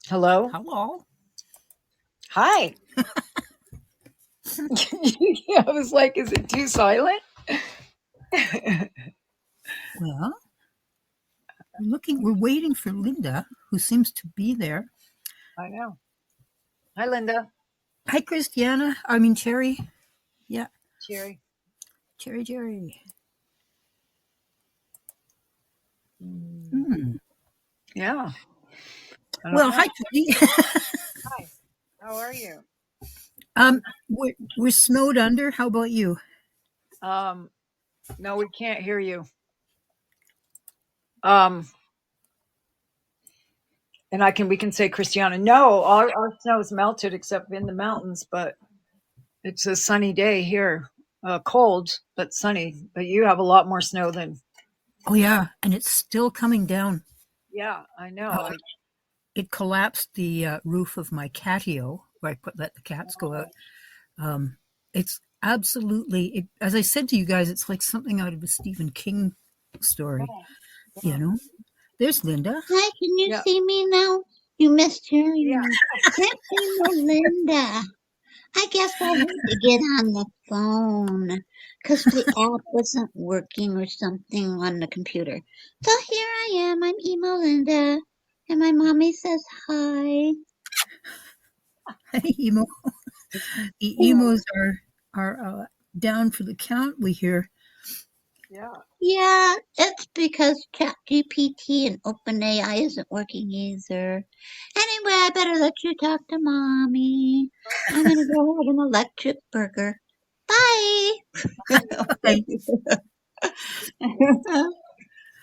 Hello? Hello. Hi. I was like, is it too silent? Well, we're waiting for Linda, who seems to be there. I know. Hi, Linda. Hi, Christiana. I mean, Cherry. Yeah, Cherry. Cherry. Yeah. I don't Well, know. hi, Tony. Hi. How are you? We're snowed under. How about you? Um, no, we can't hear you. Um, and we can say Christiana. No, our snow's melted except in the mountains, but it's a sunny day here. Cold, but sunny. But you have a lot more snow than. Oh, yeah, and it's still coming down. Yeah, I know. Uh, it collapsed the roof of my catio where let the cats go out. It's absolutely, as I said to you guys, it's like something out of a Stephen King story. You know, there's Linda. Hi, can you Yeah. see me now? You missed hearing Yeah. me. That's EMO Linda. I guess I had to get on the phone because the app wasn't working or something on the computer. So here I am. I'm EMO Linda. And my mommy says hi. Hey, emo. The emos are down for the count. We hear. Yeah. Yeah, it's because ChatGPT and OpenAI isn't working either. Anyway, I better let you talk to mommy. I'm gonna go have an electric burger. Bye. Hey,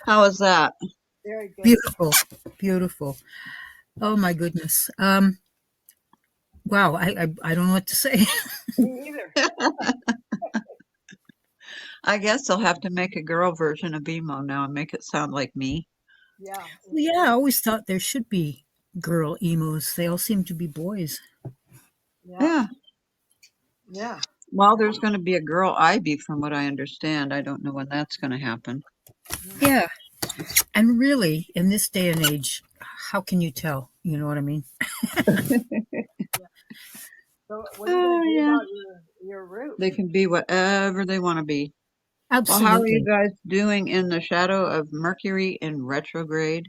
How was that? Very good. beautiful. Oh my goodness. Wow. I don't know what to say. Me either. I guess I'll have to make a girl version of BMO now and make it sound like me. Yeah. Yeah, I always thought there should be girl emos. They all seem to be boys. Yeah. Yeah. Yeah. Well, there's going to be a girl Ivy from what I understand. I don't know when that's going to happen. Yeah. And really, in this day and age, how can you tell? You know what I mean? So what are you Oh, going to do yeah. about your roof? They can be whatever they want to be. Well, how are you Absolutely. guys doing in the shadow of Mercury in retrograde?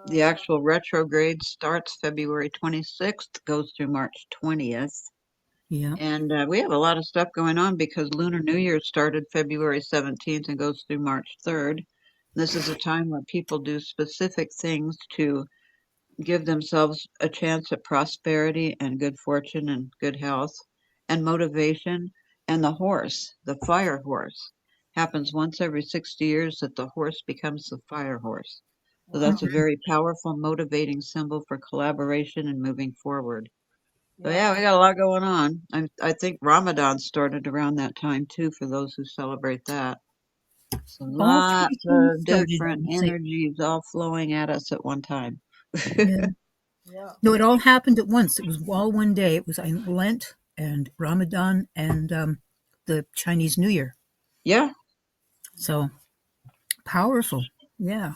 The Uh, actual retrograde starts February 26th, goes through March 20th. Yeah. And we have a lot of stuff going on because Lunar New Year started February 17th and goes through March 3rd. This is a time where people do specific things to give themselves a chance at prosperity and good fortune and good health and motivation. And the horse, the fire horse, happens once every 60 years that the horse becomes the fire horse. So wow. that's a very powerful, motivating symbol for collaboration and moving forward. So Yeah. yeah, we got a lot going on. I think Ramadan started around that time too, for those who celebrate that. So All three lots things of started different on the same. energies all flowing at us at one time. Yeah. Yeah. No, it all happened at once. It was all one day. It was Lent and Ramadan and the Chinese New Year. Yeah. So powerful. Yeah.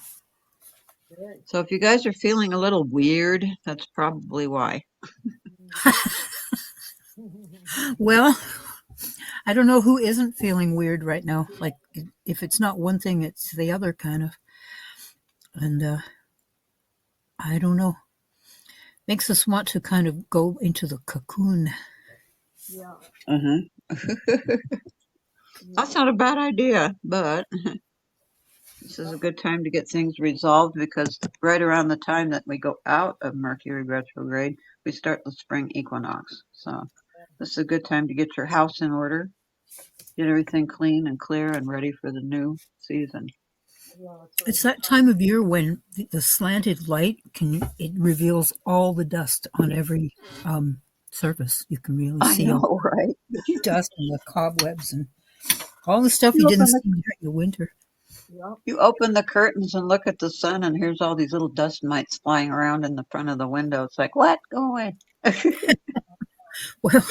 Very. So if you guys are feeling a little weird, that's probably why. Well, I don't know who isn't feeling weird right now. Like, if it's not one thing, it's the other kind of. And I don't know. Makes us want to kind of go into the cocoon. Yeah. Uh-huh. Yeah. That's not a bad idea, but this is a good time to get things resolved because right around the time that we go out of Mercury retrograde, we start the spring equinox. So this is a good time to get your house in order, get everything clean and clear and ready for the new season. Yeah. That's It's right. that time of year when the slanted light it reveals all the dust on every surface. You can really I see all know, right? the dust and the cobwebs and all the stuff you You didn't open the see during the winter. Yeah. you open the curtains and look at the sun, and here's all these little dust mites flying around in the front of the window. It's like, what? Go away. Well,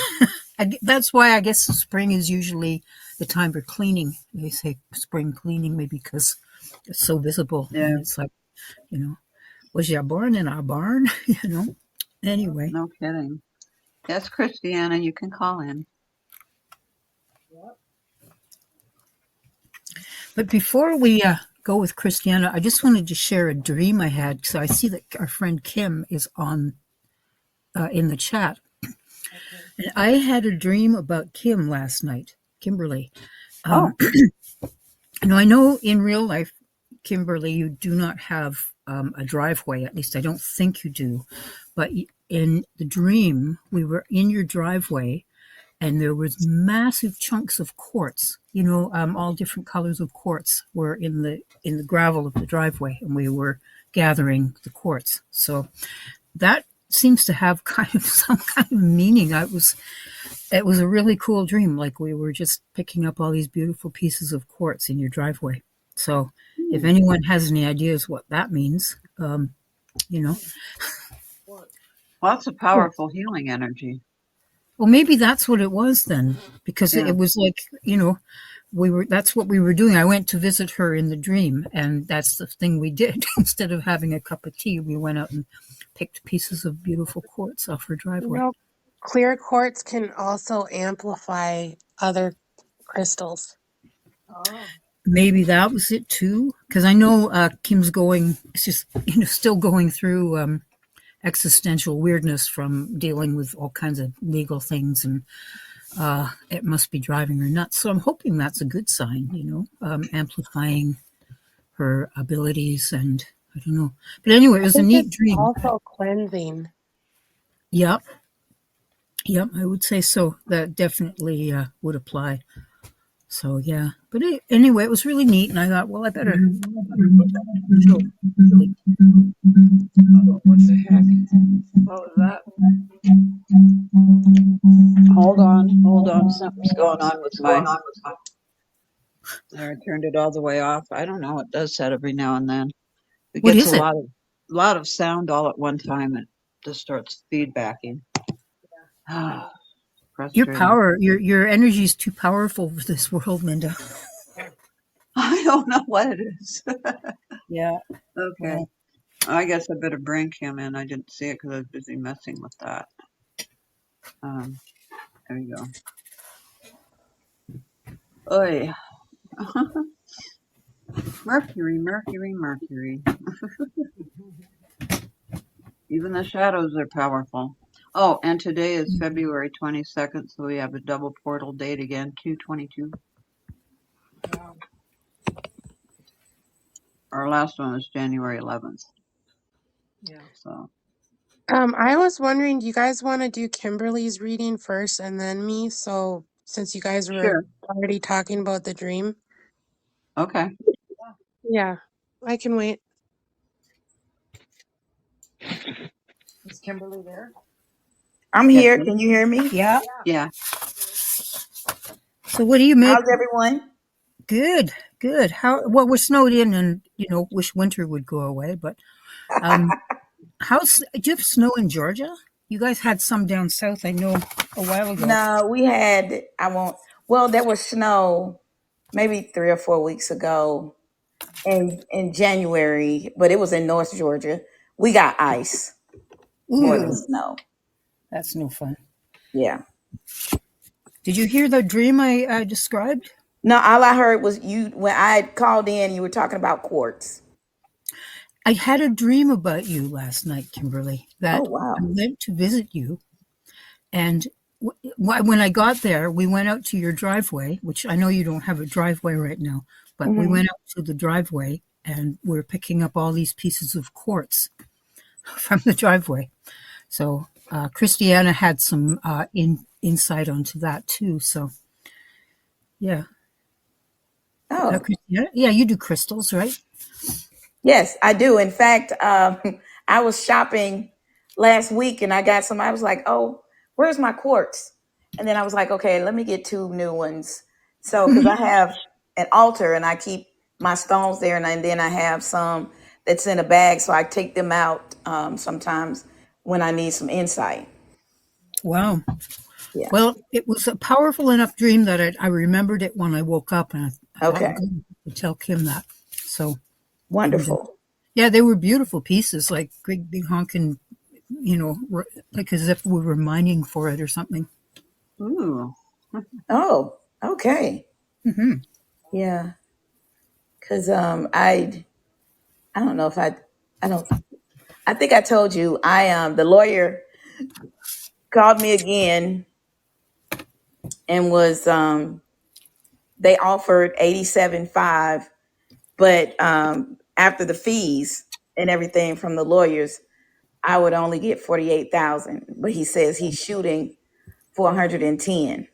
that's why I guess spring is usually the time for cleaning. They say spring cleaning maybe because it's so visible Yeah. and it's like, you know. Was you born in a barn? Anyway. No kidding. Yes, Christiana, you can call in. But before we go with Christiana, I just wanted to share a dream I had. So I see that our friend Kim is on in the chat. Okay. And I had a dream about Kim last night, Kimberly. I know in real life, Kimberly, you do not have a driveway. At least I don't think you do. But in the dream, we were in your driveway, and there was massive chunks of quartz. All different colors of quartz were in the gravel of the driveway, and we were gathering the quartz. So that seems to have kind of some kind of meaning. It was a really cool dream. Like we were just picking up all these beautiful pieces of quartz in your driveway. So if anyone has any ideas what that means, Well, it's a powerful healing energy. Well, maybe that's what it was then, because it was like, that's what we were doing. I went to visit her in the dream, and that's the thing we did. Instead of having a cup of tea, we went out and picked pieces of beautiful quartz off her driveway. Clear quartz can also amplify other crystals. Oh. Maybe that was it too, because I know Kim's still going through existential weirdness from dealing with all kinds of legal things, and it must be driving her nuts. So I'm hoping that's a good sign, amplifying her abilities, and I don't know. But anyway, it was a neat dream. Also cleansing. Yep, I would say so. That definitely would apply. So yeah, but anyway, it was really neat, and I thought, well, I better. What the heck? What was that? Hold on. Something's going on with my. There, I turned it all the way off. I don't know. It does that every now and then. It What gets is a it? lot of sound all at one time. It just starts feedbacking. Your energy is too powerful for this world, Linda. I don't know what it is. Yeah. Okay. Yeah. I guess I better bring him in. I didn't see it because I was busy messing with that. There you go. Oy. Mercury. Even the shadows are powerful. Oh, and today is February 22nd, so we have a double portal date again, 2/22. Wow. Our last one was January 11th. Yeah. So. I was wondering, do you guys want to do Kimberly's reading first and then me? So since you guys were already talking about the dream. Okay. Yeah, I can wait. Is Kimberly there? I'm here. Can you hear me? Yeah. Yeah. So what do you make? How's everyone? Good. Well, we're snowed in, and wish winter would go away. But do you have snow in Georgia? You guys had some down south, I know, a while ago. No, we had. There was snow maybe 3 or 4 weeks ago in January, but it was in North Georgia. We got ice more than snow. That's no fun. Yeah. Did you hear the dream I described? No, all I heard was when I called in, you were talking about quartz. I had a dream about you last night, Kimberly, that I went to visit you. And when I got there, we went out to your driveway, which I know you don't have a driveway right now, but we went out to the driveway and we're picking up all these pieces of quartz from the driveway. So Christiana had some insight onto that too. So, yeah. Oh. Yeah, you do crystals, right? Yes, I do. In fact, I was shopping last week and I got some. I was like, oh, where's my quartz? And then I was like, okay, let me get 2 new ones. So, because I have an altar and I keep my stones there, and then I have some that's in a bag. So I take them out sometimes when I need some insight. Wow. Yeah. Well, it was a powerful enough dream that I remembered it when I woke up, and I thought to tell Kim that. So wonderful. Yeah, they were beautiful pieces, like great big honking, like as if we were mining for it or something. Ooh. Oh, okay. Mm-hmm. Yeah. Cause I don't know if I think I told you the lawyer called me again and was they offered 87.5, but after the fees and everything from the lawyers, I would only get 48,000. But he says he's shooting for 110.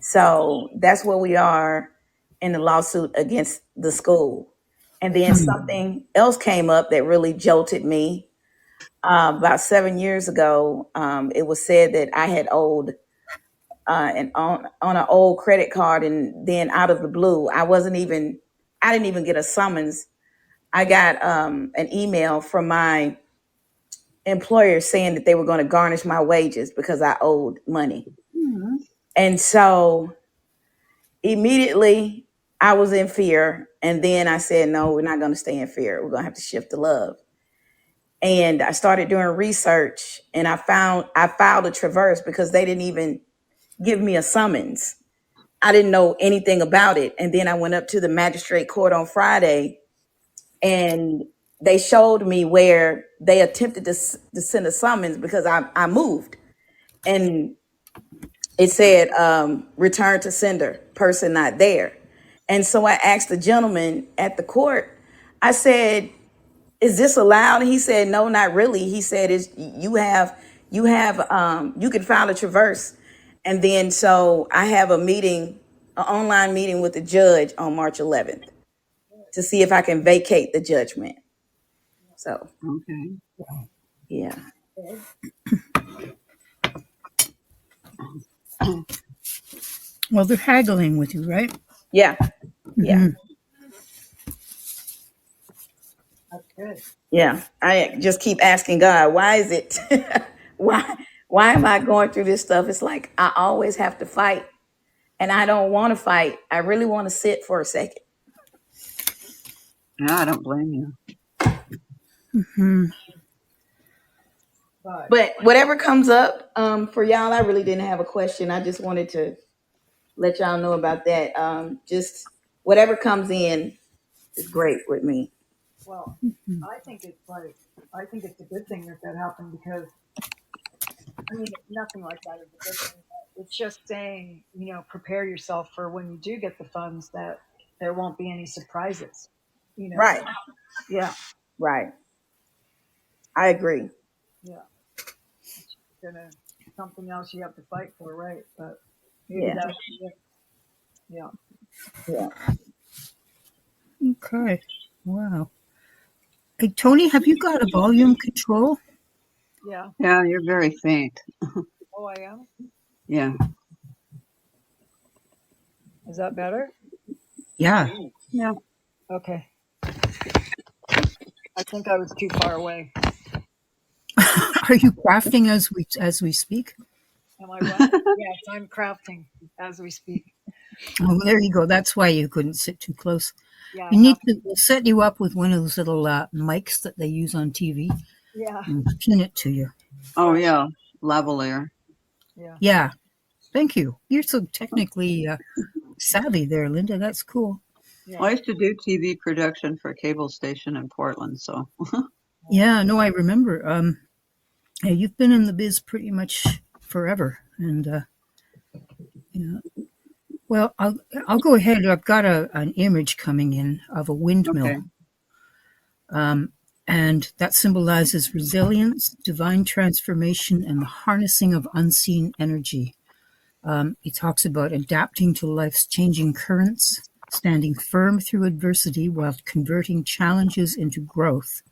So that's where we are in the lawsuit against the school. And then something else came up that really jolted me. About 7 years ago, it was said that I had owed and on an old credit card, and then out of the blue, I didn't even get a summons. I got an email from my employer saying that they were going to garnish my wages because I owed money. Hmm. And so immediately I was in fear. And then I said, no, we're not going to stay in fear. We're going to have to shift to love. And I started doing research, and I filed a traverse because they didn't even give me a summons. I didn't know anything about it. And then I went up to the magistrate court on Friday, and they showed me where they attempted to send a summons because I moved. And it said, return to sender, person not there. And so I asked the gentleman at the court, I said, is this allowed? And he said, no, not really. He said, you can file a traverse. And then so I have an online meeting with the judge on March 11th to see if I can vacate the judgment. So, Okay. yeah. Well, they're haggling with you, right? Yeah. Yeah. Mm-hmm. That's good. Yeah. I just keep asking God, why is it, why am I going through this stuff? It's like, I always have to fight, and I don't want to fight. I really want to sit for a second. Yeah, I don't blame you. Mm-hmm. But whatever comes up for y'all, I really didn't have a question. I just wanted to let y'all know about that. Just whatever comes in is great with me. Well, I think it's a good thing that happened because I mean nothing like that is a good thing. It's just saying, prepare yourself for when you do get the funds that there won't be any surprises. Right, Yeah, right. I agree. yeah. It's gonna something else you have to fight for, right? But maybe Yeah, that's it. Yeah. yeah. Okay. Wow. Hey, Toni, have you got a volume control? Yeah. Yeah, you're very faint. Oh, I am. Yeah. Is that better? Yeah. Yeah. Okay. I think I was too far away. Are you crafting as we speak? Am I what? Yes, I'm crafting as we speak. Oh, there you go. That's why you couldn't sit too close. Yeah, You need to we'll set you up with one of those little mics that they use on TV yeah, and pin it to you. Oh, yeah. Lavalier. yeah. Yeah. Thank you. You're so technically savvy there, Linda. That's cool. Yeah. I used to do TV production for a cable station in Portland, so. Yeah, no, I remember. Yeah, you've been in the biz pretty much forever, and yeah. Well, I'll go ahead. I've got an image coming in of a windmill, Okay. and that symbolizes resilience, divine transformation, and the harnessing of unseen energy. He talks about adapting to life's changing currents, standing firm through adversity while converting challenges into growth.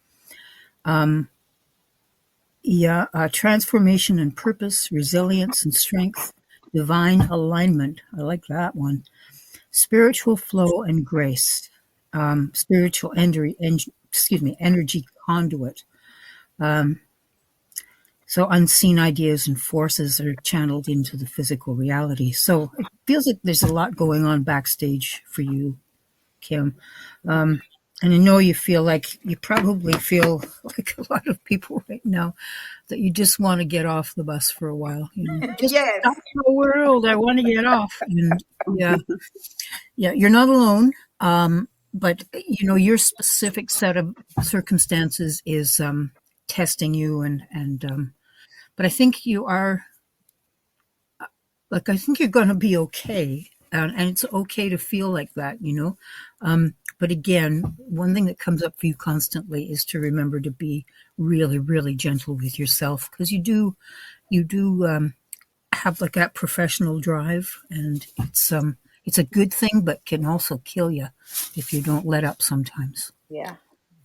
Transformation and purpose, resilience and strength, divine alignment. I like that one. Spiritual flow and grace. Spiritual energy conduit. So unseen ideas and forces are channeled into the physical reality. So it feels like there's a lot going on backstage for you, Kim. And I know you probably feel like a lot of people right now that you just want to get off the bus for a while. Just Yes. stop the world. I want to get off. And yeah, you're not alone. But your specific set of circumstances is testing you, and but I think you are. I think you're going to be okay. And it's okay to feel like that. But again, one thing that comes up for you constantly is to remember to be really, really gentle with yourself, because you do have like that professional drive, and it's a good thing, but can also kill you if you don't let up sometimes. Yeah.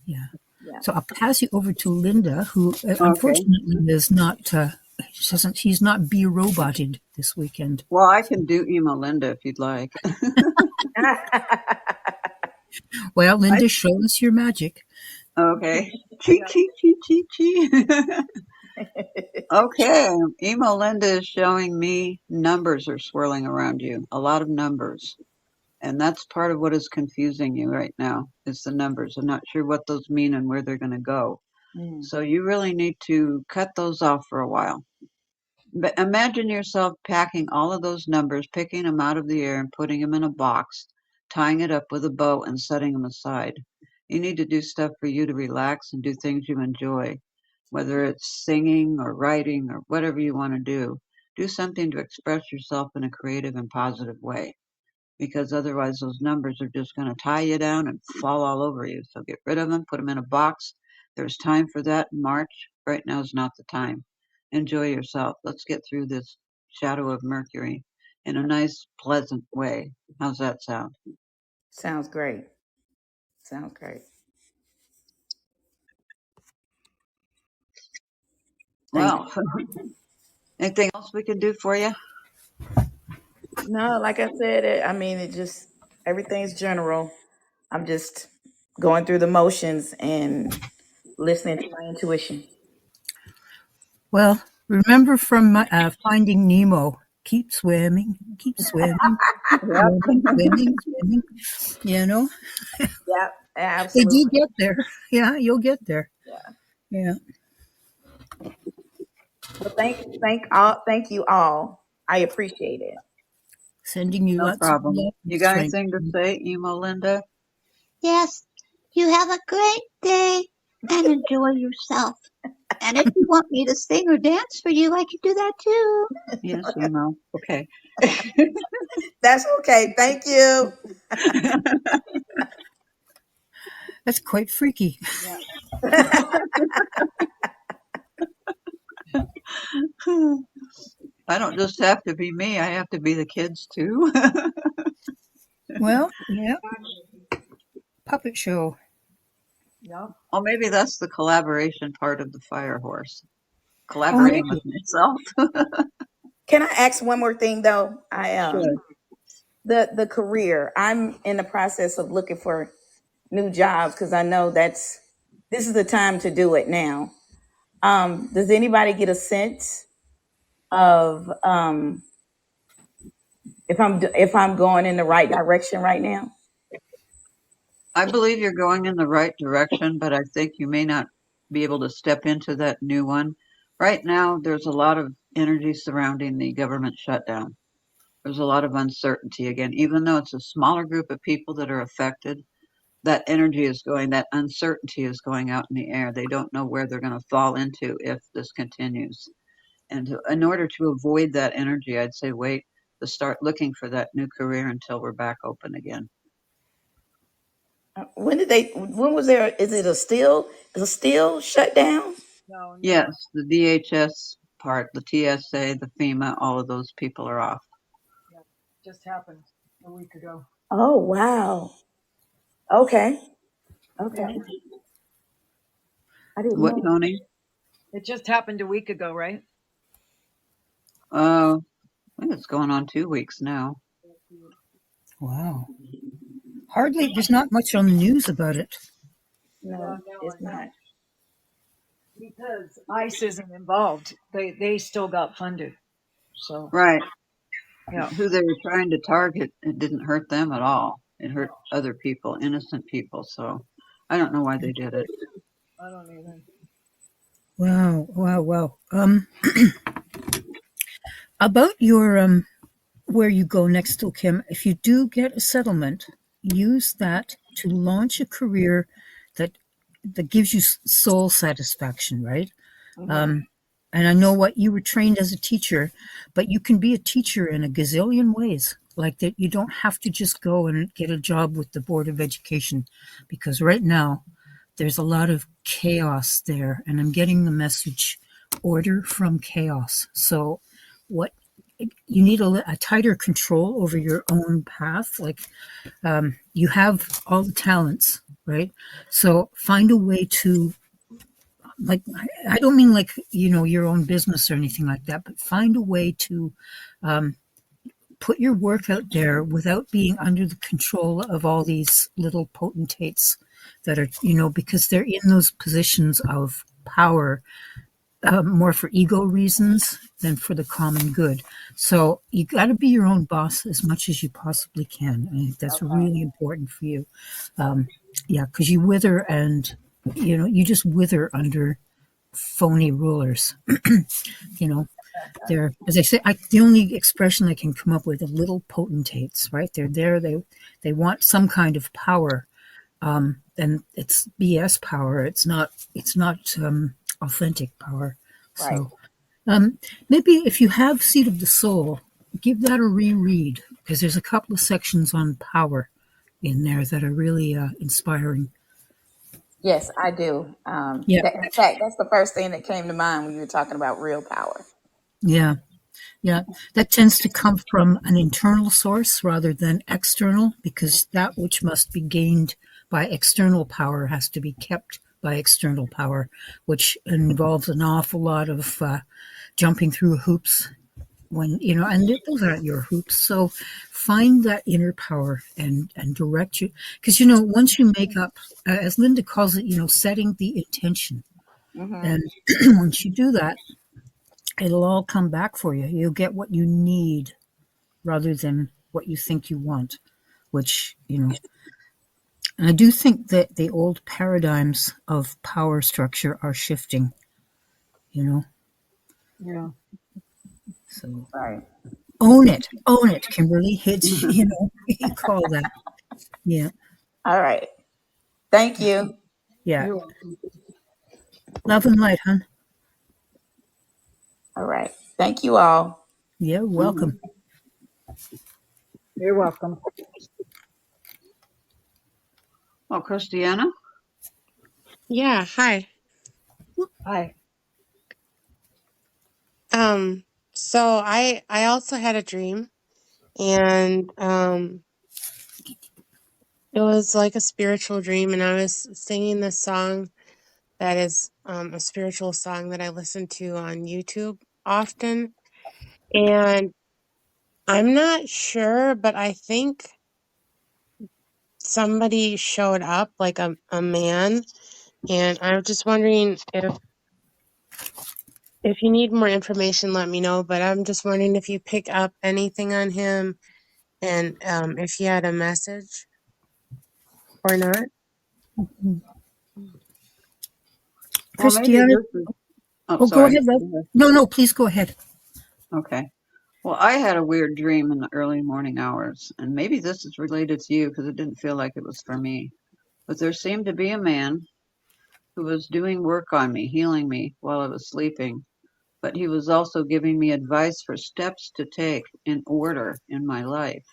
Yeah. Yeah. So I'll pass you over to Linda, who Okay. unfortunately is not. She's not be roboted this weekend. Well, I can do EMO Linda if you'd like. Well, I, Linda, show us your magic. okay. Chi, chi, chi, chi, chi. Okay. EMO Linda is showing me numbers are swirling around you. A lot of numbers. And that's part of what is confusing you right now is the numbers. I'm not sure what those mean and where they're going to go. Mm. So you really need to cut those off for a while. But imagine yourself packing all of those numbers, picking them out of the air and putting them in a box, tying it up with a bow and setting them aside. You need to do stuff for you to relax and do things you enjoy, whether it's singing or writing or whatever you want to do. Do something to express yourself in a creative and positive way, because otherwise those numbers are just going to tie you down and fall all over you. So get rid of them, put them in a box. There's time for that in March. Right now is not the time. Enjoy yourself. Let's get through this shadow of Mercury in a nice, pleasant way. How's that sound? Sounds great. Sounds great. Thank Well, anything else we can do for you? you. No, like I said, I mean, it just everything's general. I'm just going through the motions and listening to my intuition. Well, remember from Finding Nemo, keep swimming, keep swimming, keep Yep. swimming, swimming, swimming. You know, Yeah, they do absolutely. get there. Yeah, you'll get there. Yeah. Yeah. Well, thank you all. I appreciate it. Sending you No lots of problem. love and You got strength. anything to say, Emo Linda? Yes, you have a great day and enjoy yourself. And if you want me to sing or dance for you, I can do that too. Yes, Emo. Okay. That's okay. Thank you. That's quite freaky. Yeah. I don't just have to be me, I have to be the kids too. Well, yeah, puppet show. Yep. Well, maybe that's the collaboration part of the fire horse. Oh, Collaborating with maybe. myself. Can I ask one more thing though? Sure. The career. I'm in the process of looking for new jobs because I know this is the time to do it now. Does anybody get a sense of if I'm going in the right direction right now? I believe you're going in the right direction, but I think you may not be able to step into that new one. Right now, there's a lot of energy surrounding the government shutdown. There's a lot of uncertainty again, even though it's a smaller group of people that are affected. That energy is going, that uncertainty is going out in the air. They don't know where they're going to fall into if this continues. And in order to avoid that energy, I'd say wait to start looking for that new career until we're back open again. When was there? Is a steel shut down? No, no. Yes, the DHS part, the TSA, the FEMA, all of those people are off. Yep. Just happened a week ago. Oh, wow. Okay. Yeah. Okay. I didn't What, know. Tony? It just happened a week ago, right? I think it's going on 2 weeks now. Wow. Hardly. There's not much on the news about it. Yeah, No, no, it's I know. not. Because ICE isn't involved. They still got funded. So Right. yeah. Who they were trying to target, it didn't hurt them at all. It hurt other people, innocent people. So I don't know why they did it. I don't even. Wow. About your where you go next to Kim, if you do get a settlement, use that to launch a career that gives you soul satisfaction, right? Mhm. And I know what you were trained as a teacher, but you can be a teacher in a gazillion ways. Like that, you don't have to just go and get a job with the Board of Education, because right now there's a lot of chaos there, and I'm getting the message order from chaos. So, what you need a tighter control over your own path. Like you have all the talents, right? So find a way to, like, I don't mean like, your own business or anything like that, but find a way to put your work out there without being under the control of all these little potentates that are, because they're in those positions of power more for ego reasons than for the common good. So you got to be your own boss as much as you possibly can. I think that's Okay. really important for you. Yeah, because you wither, and you just wither under phony rulers. you know, they're, as I say, the only expression I can come up with are little potentates, right? They're there. They want some kind of power, and it's BS power. It's not. It's not authentic power. Right. So maybe if you have Seed of the Soul, give that a reread, because there's a couple of sections on power in there that are really inspiring. Yes, I do. Yeah, In fact, that's the first thing that came to mind when you were talking about real power. yeah, yeah. That tends to come from an internal source rather than external, because that which must be gained by external power has to be kept by external power, which involves an awful lot of jumping through hoops when and those aren't your hoops. So find that inner power and direct you, because once you make up, as Linda calls it, setting the intention, Mm-hmm. and once you do that, it'll all come back for you. You'll get what you need rather than what you think you want, which and I do think that the old paradigms of power structure are shifting, you know Yeah. so Right. own it, Kimberly. It's you call that. Yeah. All right. Thank you. Yeah. You're welcome. Love and light, hon. All right. Thank you all. Yeah, Mhm. welcome. You're welcome. Well, Christiana? Yeah, hi. Hi. Um, so I also had a dream, and it was like a spiritual dream, and I was singing this song that is a spiritual song that I listen to on YouTube often. And I'm not sure, but I think somebody showed up, like a man, and I'm just wondering if you need more information, let me know. But I'm just wondering if you pick up anything on him, and if he had a message or not. Well, maybe Christiana. this is. Oh, Oh, go sorry. ahead, love. Go ahead. No, please go ahead. Okay. Well, I had a weird dream in the early morning hours, and maybe this is related to you because it didn't feel like it was for me. But there seemed to be a man who was doing work on me, healing me while I was sleeping. But he was also giving me advice for steps to take in order in my life,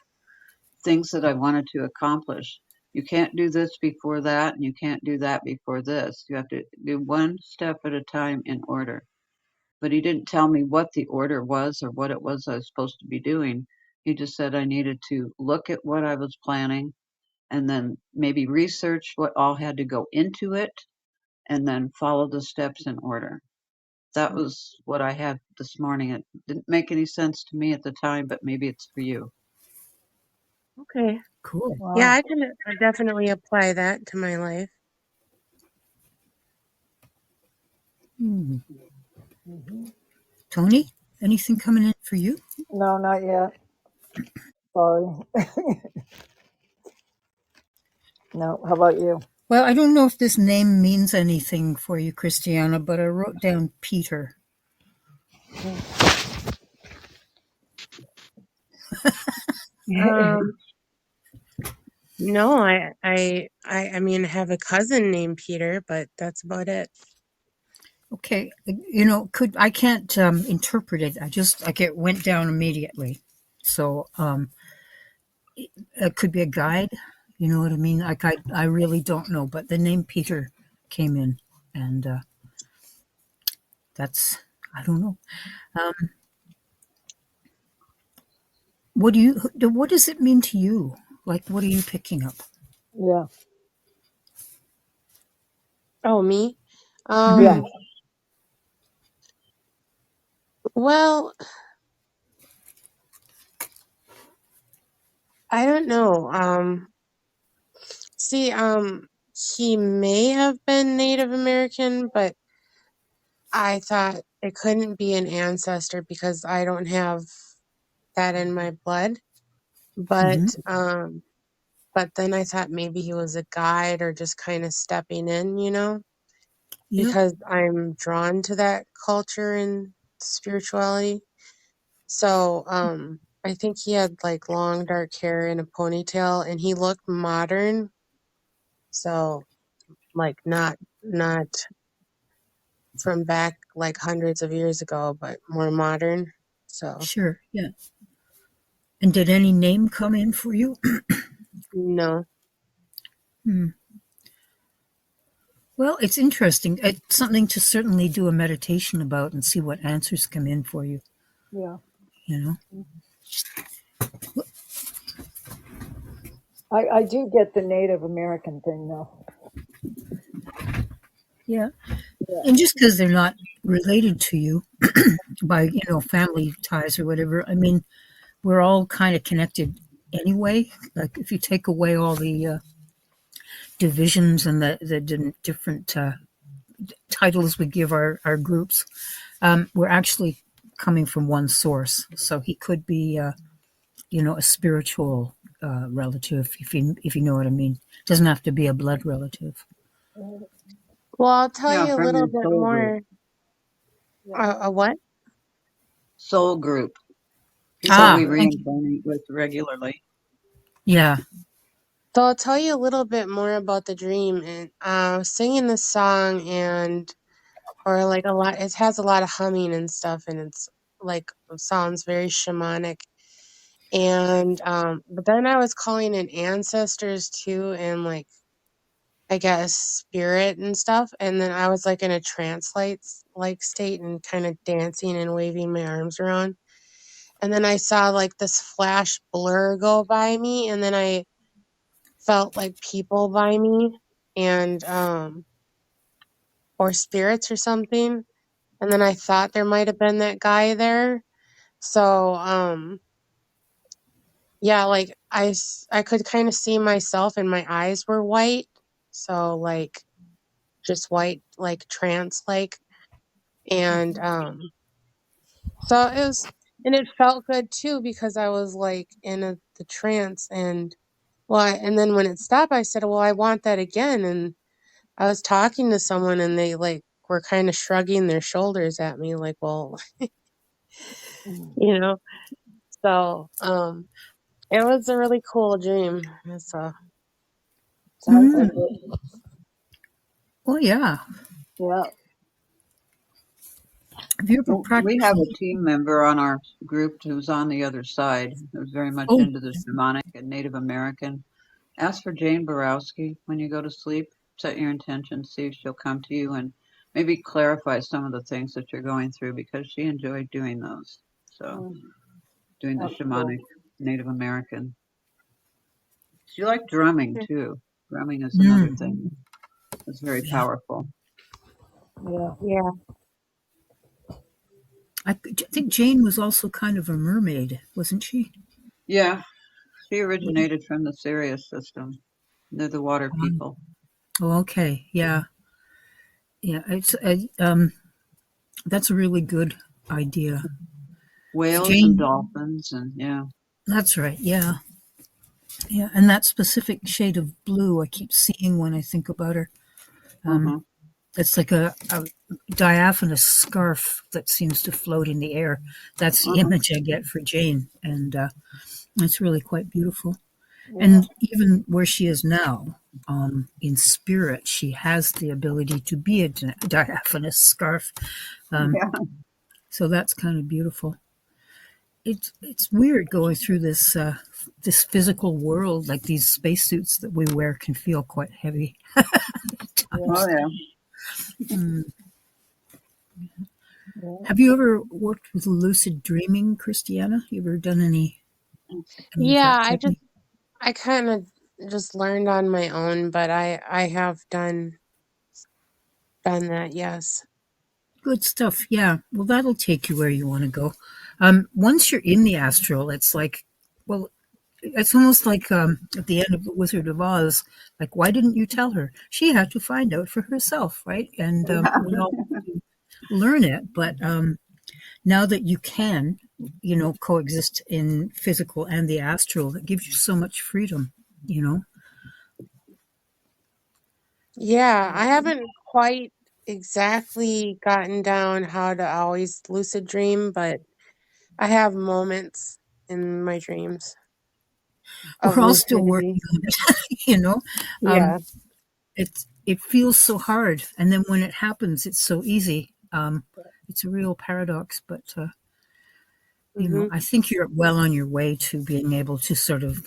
things that I wanted to accomplish. You can't do this before that, and you can't do that before this. You have to do one step at a time in order. But he didn't tell me what the order was or what it was I was supposed to be doing. He just said I needed to look at what I was planning and then maybe research what all had to go into it and then follow the steps in order. That was what I had this morning. It didn't make any sense to me at the time, but maybe it's for you. Okay. Cool. Yeah, Wow. I can definitely apply that to my life. Hmm. Hmm. Tony, anything coming in for you? No, not yet. Sorry. No. How about you? Well, I don't know if this name means anything for you, Christiana, but I wrote down Peter. Um, no, I mean, I have a cousin named Peter, but that's about it. Okay, I can't interpret it. It went down immediately. So it could be a guide. You know what I mean? Like I really don't know, but the name Peter came in, and that's I don't know. Um, what does it mean to you? Like, what are you picking up? Yeah. Oh, me? Yeah. Mhm. Well, I don't know. See, he may have been Native American, but I thought it couldn't be an ancestor because I don't have that in my blood. Mhm. But then I thought maybe he was a guide or just kind of stepping in, Yep. because I'm drawn to that culture and spirituality. So, I think he had like long dark hair and a ponytail and he looked modern. So, like not from back like hundreds of years ago, but more modern. So, Sure. Yeah. And did any name come in for you? no. Hmm. Well, it's interesting. It's something to certainly do a meditation about and see what answers come in for you. Yeah. You know. I do get the Native American thing though. Yeah. Yeah. And just because they're not related to you by family ties or whatever, I mean, we're all kind of connected anyway. Like if you take away all the divisions and the different titles we give our groups, we're actually coming from one source. So he could be, a spiritual relative, if you know what I mean. Doesn't have to be a blood relative. Well, I'll tell Yeah, you a from little your bit soul group. more. Yeah. A what? Soul group. People we Ah, thank you. reincarnate with regularly. Yeah, So I'll tell you a little bit more about the dream. And I was singing this song, or like a lot. It has a lot of humming and stuff, and it's like sounds very shamanic. And but then I was calling in ancestors too, and like I guess spirit and stuff. And then I was like in a trance like state and kind of dancing and waving my arms around. And then I saw like this flash blur go by me, and then I felt like people by me, and or spirits or something. And then I thought there might have been that guy there. So yeah, like I could kind of see myself and my eyes were white. So like just white, like trance like. And so it was, and it felt good too because I was like in the trance. And and then when it stopped I said, well, I want that again. And I was talking to someone and they like were kind of shrugging their shoulders at me like, well, Mm. you know. So it was a really cool dream. So Sounds like mm. it. Well, yeah. Yeah. Have you ever We practiced? have a team member on our group who's on the other side, who's very much Oh, into the shamanic and Native American. Ask for Jane Borowski when you go to sleep. Set your intention, see if she'll come to you and maybe clarify some of the things that you're going through because she enjoyed doing those. So, Mm. doing the That's cool. shamanic Native American. She liked drumming too. Drumming is another mm. thing that's very Yeah. powerful. Yeah. yeah. I think Jane was also kind of a mermaid, wasn't she? Yeah, she originated from the Sirius system. They're the water people. Oh, okay. Yeah. Yeah. That's a really good idea. Whales and Jane. dolphins and yeah. That's right. Yeah. Yeah, and that specific shade of blue I keep seeing when I think about her. Uh-huh. It's like a diaphanous scarf that seems to float in the air. That's the Uh-huh. image I get for Jane, and it's really quite beautiful. Yeah. And even where she is now, in spirit, she has the ability to be a diaphanous scarf. Um, Yeah. so that's kind of beautiful. It's weird going through this physical world. Like these spacesuits that we wear can feel quite heavy at Yeah. Oh times. yeah. Mm. Yeah. Have you ever worked with lucid dreaming, Christiana? You ever done any of Yeah, that technique? I kind of just learned on my own, but I have done that, yes. Good stuff. Yeah. Well, that'll take you where you want to go. Once you're in the astral, it's like, well, it's almost like at the end of The Wizard of Oz. Like, why didn't you tell her? She had to find out for herself, right? And we all learn it. But now that you can, coexist in physical and the astral, it gives you so much freedom, you know? Yeah, I haven't quite exactly gotten down how to always lucid dream, but I have moments in my dreams of We're all still lucidity. working on it, you know? Um, Yeah. it feels so hard, and then when it happens, it's so easy. It's a real paradox, but Hmm. I think you're well on your way to being able to sort of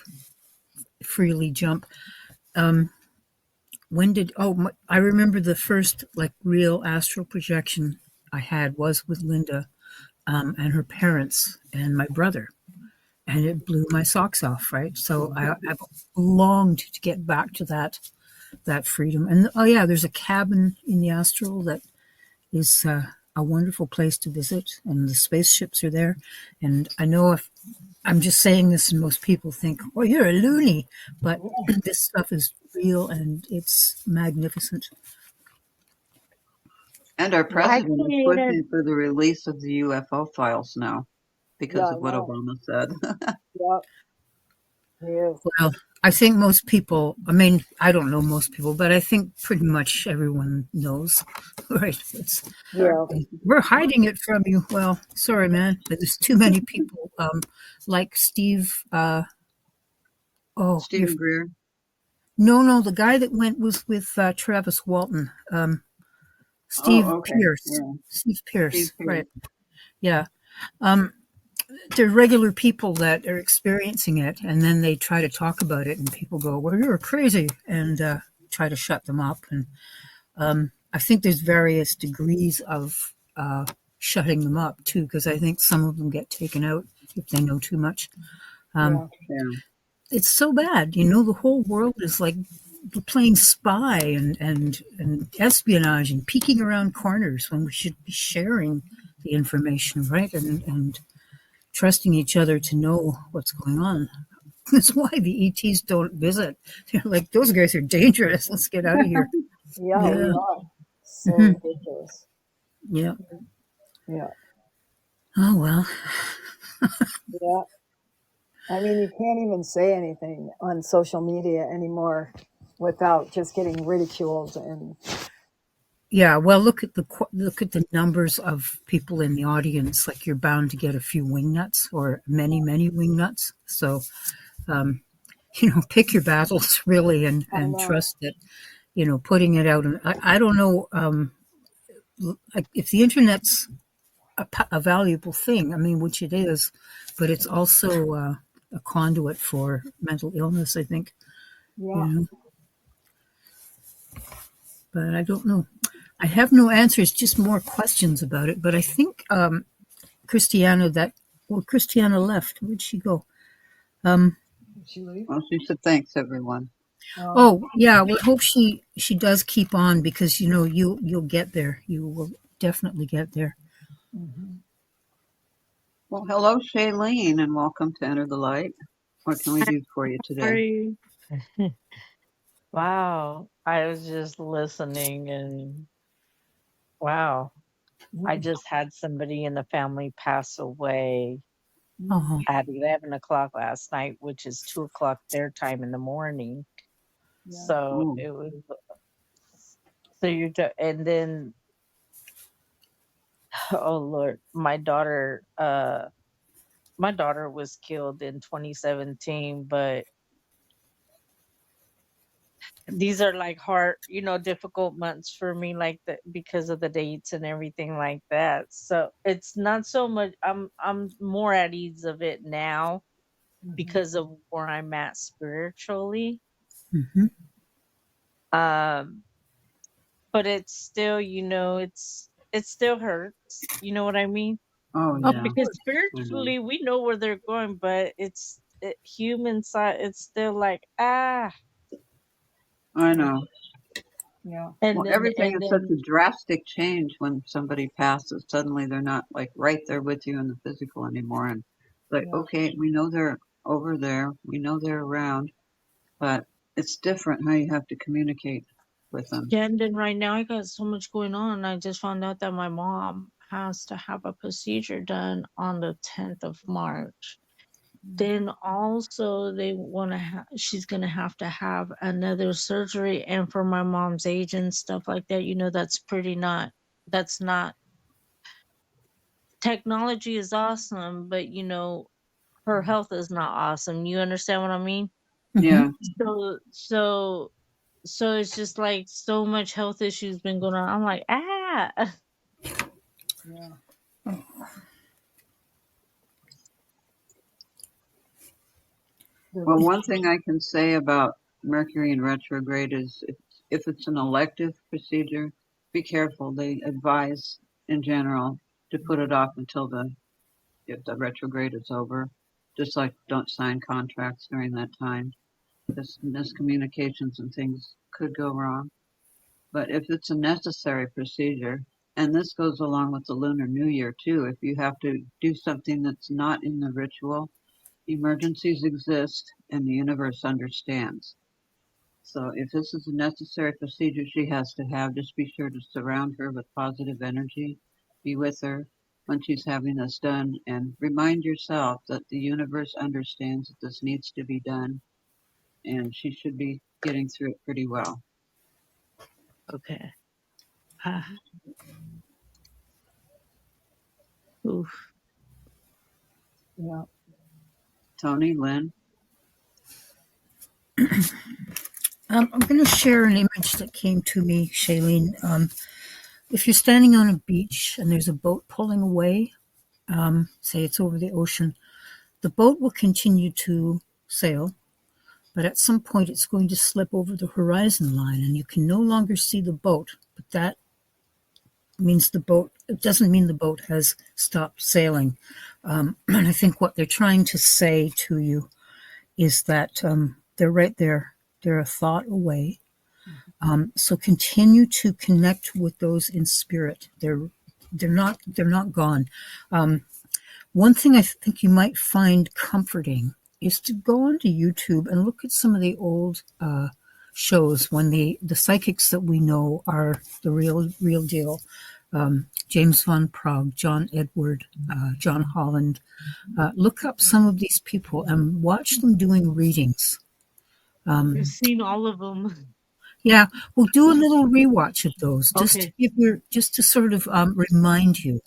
freely jump. Um, when did I remember the first like real astral projection I had was with Linda, and her parents and my brother, and it blew my socks off. Right, so I've longed to get back to that freedom. And oh yeah, there's a cabin in the astral that is a wonderful place to visit, and the spaceships are there. And I know if I'm just saying this, and most people think, "Oh, you're a loony," but this stuff is real and it's magnificent. And our Yeah. I president is created, pushing for the release of the UFO files now because Yeah. of I what know. Obama said. Yeah. He is. Well, I think most people, I mean, I don't know most people, but I think pretty much everyone knows, right? Sure. Yeah. We're hiding it from you. Well, sorry, man, but there's too many people, like Steve. You're Stephen Greer. no, the guy that went was with Travis Walton, Steve Oh, okay. Pierce. Yeah. Steve Steve Pierce, Pierce. right? Yeah. Um, they're regular people that are experiencing it, and then they try to talk about it, and people go, "Well, you're crazy," and try to shut them up. And I think there's various degrees of shutting them up too, because I think some of them get taken out if they know too much. Um, Yeah. Yeah. it's so bad, the whole world is like playing spy and espionage and peeking around corners when we should be sharing the information, right? And trusting each other to know what's going on. That's why the ETs don't visit. They're like, those guys are dangerous. Let's get out of here. Yeah. We Yeah. are so Mhm. ridiculous. Yeah. Yeah. Oh, well. Yeah. I mean, you can't even say anything on social media anymore without just getting ridiculed. And Yeah. Well, look at the numbers of people in the audience. Like you're bound to get a few wingnuts or many, many wingnuts. So, um, pick your battles really I and know. trust that, putting it out. And I don't know, like if the internet's a valuable thing. I mean, which it is, but it's also a conduit for mental illness, I think. You Yeah. know, but I don't know. I have no answers, just more questions about it. But I think Christiana, Christiana left. Where'd she go? Um, Did she leave? Well, she said thanks, everyone. Oh. oh yeah. Well, I hope she does keep on because you'll get there. You will definitely get there. Hmm. Well, hello, Shailene, and welcome to Enter the Light. What can we do for you today? Sorry. Wow. I was just listening and wow. I just had somebody in the family pass away Oh, at 11 o'clock last night, which is 2 o'clock their time in the morning. Yeah. So Oh, it was, so and then, oh Lord, my daughter was killed in 2017, but these are like hard, difficult months for me, like that, because of the dates and everything like that. So it's not so much, I'm more at ease of it now Mm-hmm. because of where I'm at spiritually. hmm Um, but it's still, it still hurts. You know what I mean? oh oh, yeah. Because I know. spiritually we know where they're going, but human side, it's still like, ah. I Yeah. know. Yeah. and Well, then everything and is such then a drastic change when somebody passes. Suddenly they're not like right there with you in the physical anymore. And like, Yeah. okay, we know they're over there. We know they're around, but it's different how you have to communicate with them. Yeah, and then right now I got so much going on. I just found out that my mom has to have a procedure done on the 10th of March. Then also they want to she's going to have another surgery, and for my mom's age and stuff like that, that's not, technology is awesome, but her health is not awesome. You understand what I mean? hmm Yeah. So it's just like so much health issues been going on. I'm like, ah. Yeah. The, Well, one thing I can say about Mercury in retrograde is if it's an elective procedure, be careful. They advise in general to put it off until if the retrograde is over. Just like don't sign contracts during that time, because miscommunications and things could go wrong. But if it's a necessary procedure, and this goes along with the Lunar New Year too, if you have to do something that's not in the ritual, emergencies exist and the universe understands. So if this is a necessary procedure she has to have, just be sure to surround her with positive energy, be with her when she's having this done, and remind yourself that the universe understands that this needs to be done and she should be getting through it pretty well. Okay. Ah, oof. yeah. Toni, Lynn? I'm going to share an image that came to me, Shailene. If you're standing on a beach and there's a boat pulling away, say it's over the ocean, the boat will continue to sail, but at some point it's going to slip over the horizon line and you can no longer see the boat. But that means it doesn't mean the boat has stopped sailing. And I think what they're trying to say to you is that they're right there. They're a thought away. So continue to connect with those in spirit. They're not gone. One thing I think you might find comforting is to go onto YouTube and look at some of the old shows when the psychics that we know are the real deal. James Van Prague, John Edward, John Holland. Look up some of these people and watch them doing readings. I've seen all of them. Yeah, we'll do a little rewatch of those Okay. just to sort of remind you,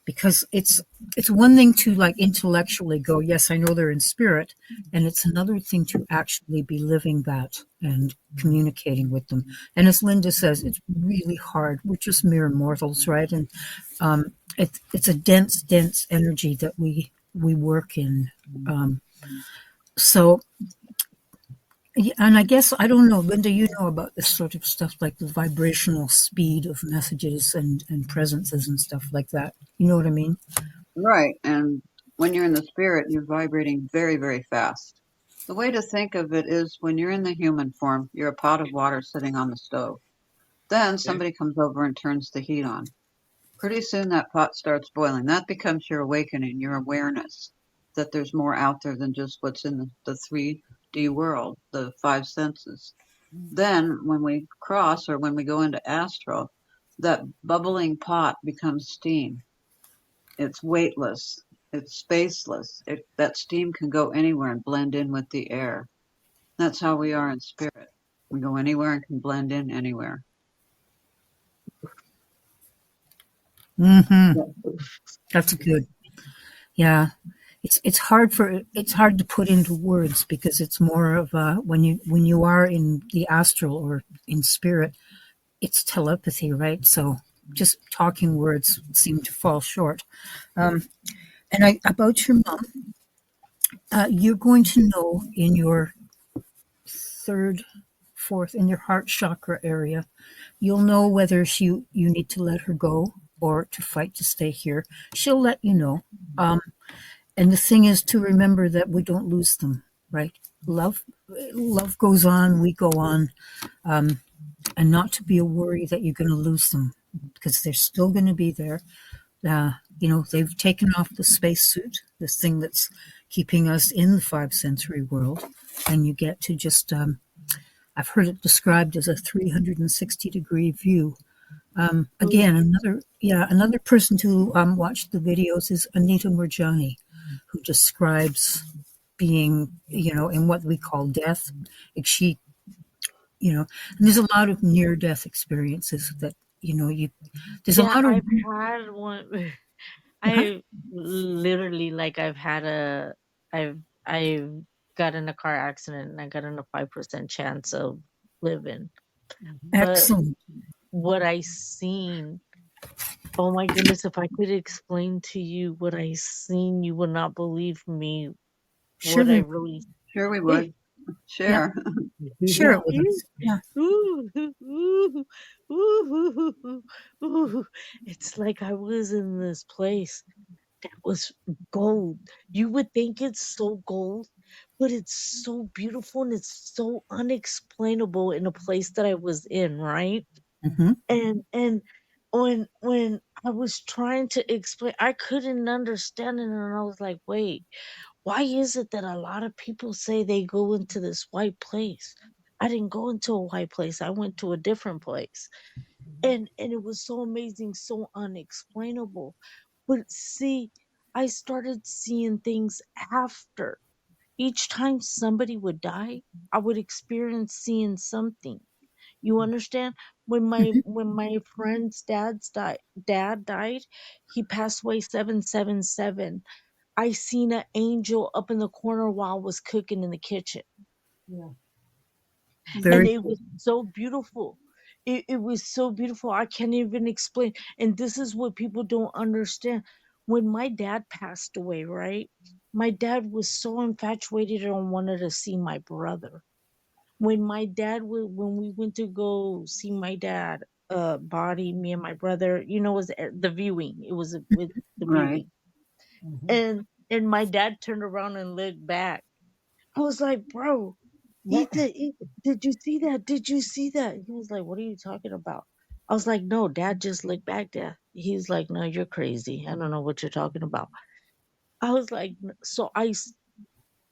because it's one thing to like intellectually go, yes, I know they're in spirit, and it's another thing to actually be living that and communicating with them. And as Linda says, it's really hard. We're just mere mortals, right? And it's a dense energy that we work in. So yeah, and I guess I don't know, Linda, you know about this sort of stuff, like the vibrational speed of messages and presences and stuff like that. You know what I mean? Right. And when you're in the spirit, you're vibrating very, very fast. The way to think of it is when you're in the human form, you're a pot of water sitting on the stove. Then somebody comes over and turns the heat on. Pretty soon that pot starts boiling. That becomes your awakening, your awareness that there's more out there than just what's in the 3D world, the five senses. Then when we cross or when we go into astral, that bubbling pot becomes steam. It's weightless. It's spaceless. That steam can go anywhere and blend in with the air. That's how we are in spirit. We go anywhere and can blend in anywhere. Mm-hmm. That's good. Yeah. It's hard to put into words because it's more of when you are in the astral or in spirit, it's telepathy, right? So just talking words seem to fall short. And about your mom, you're going to know in your third, fourth, in your heart chakra area, you'll know whether you need to let her go or to fight to stay here. She'll let you know. And the thing is to remember that we don't lose them, right? Love goes on, we go on, and not to be a worry that you're going to lose them because they're still going to be there. They've taken off the spacesuit, this thing that's keeping us in the five sensory world, and you get to just. I've heard it described as a 360-degree view. Again, another person to watch the videos is Anita Murjani, who describes being, in what we call death. She, and there's a lot of near-death experiences that, there's a Yeah, lot of. I've had one. Uh-huh. I literally like I've I've got in a car accident and I got in a 5% chance of living. But Excellent. what I seen, oh my goodness, if I could explain to you what I seen, you would not believe me Sure, what I really Sure, we would. yeah, Share. share it with us. Yeah. Ooh, ooh, ooh, ooh. It's like I was in this place that was gold. You would think it's so gold, but it's so beautiful and it's so unexplainable in a place that I was in, right? Mm-hmm. And when I was trying to explain, I couldn't understand it, and I was like, wait, why is it that a lot of people say they go into this white place? I didn't go into a white place. I went to a different place. And it was so amazing, so unexplainable. But see, I started seeing things after. Each time somebody would die, I would experience seeing something. You understand? When my friend's dad died, he passed away 777. I seen an angel up in the corner while I was cooking in the kitchen. Yeah. And Very it cool. was so beautiful. It was so beautiful. I can't even explain. And this is what people don't understand. When my dad passed away, right? My dad was so infatuated and wanted to see my brother. When we went to go see my dad, body, me and my brother, was the viewing. It was with the Right. viewing. Mm-hmm. And my dad turned around and looked back. I was like, bro, Yeah. did you see that? Did you see that? He was like, what are you talking about? I was like, no, dad just looked back there. He's like, no, you're crazy. I don't know what you're talking about. I was like, so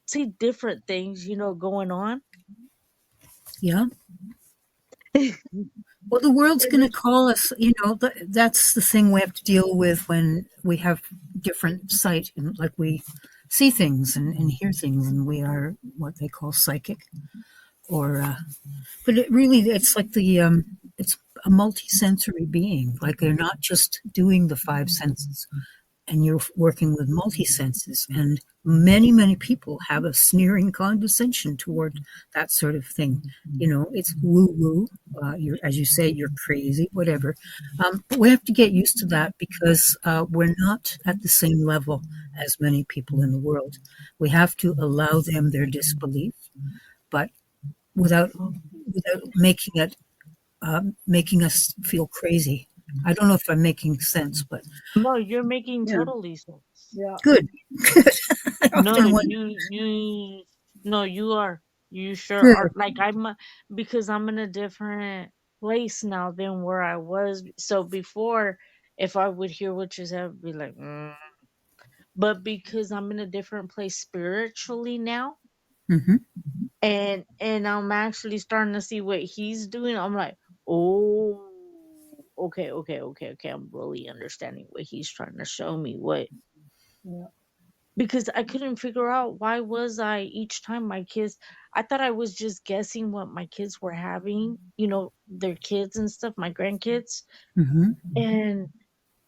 see different things, going on. Yeah. Well, the world's And going to it's, call us, that's the thing we have to deal with when we have different sight, and like we see things and hear things, and we are what they call psychic. Or, but it's like it's a multi-sensory being. Like they're not just doing the five senses, and you're working with multi-senses. And many people have a sneering condescension toward that sort of thing. It's woo-woo. You're, as you say, you're crazy, whatever. But we have to get used to that because we're not at the same level as many people in the world. We have to allow them their disbelief, but without making us feel crazy. I don't know if I'm making sense, but no, you're making Yeah. totally sense. Yeah. good. Good. I No, often wonder. no, you are. You sure Good. are. Like because I'm in a different place now than where I was. So before, if I would hear what you said, I'd be like, but because I'm in a different place spiritually now, Mm-hmm. and I'm actually starting to see what he's doing, I'm like, oh, okay. I'm really understanding what he's trying to show me. What Yeah. because I couldn't figure out why was I each time my kids. I thought I was just guessing what my kids were having, their kids and stuff, my grandkids, Mm-hmm.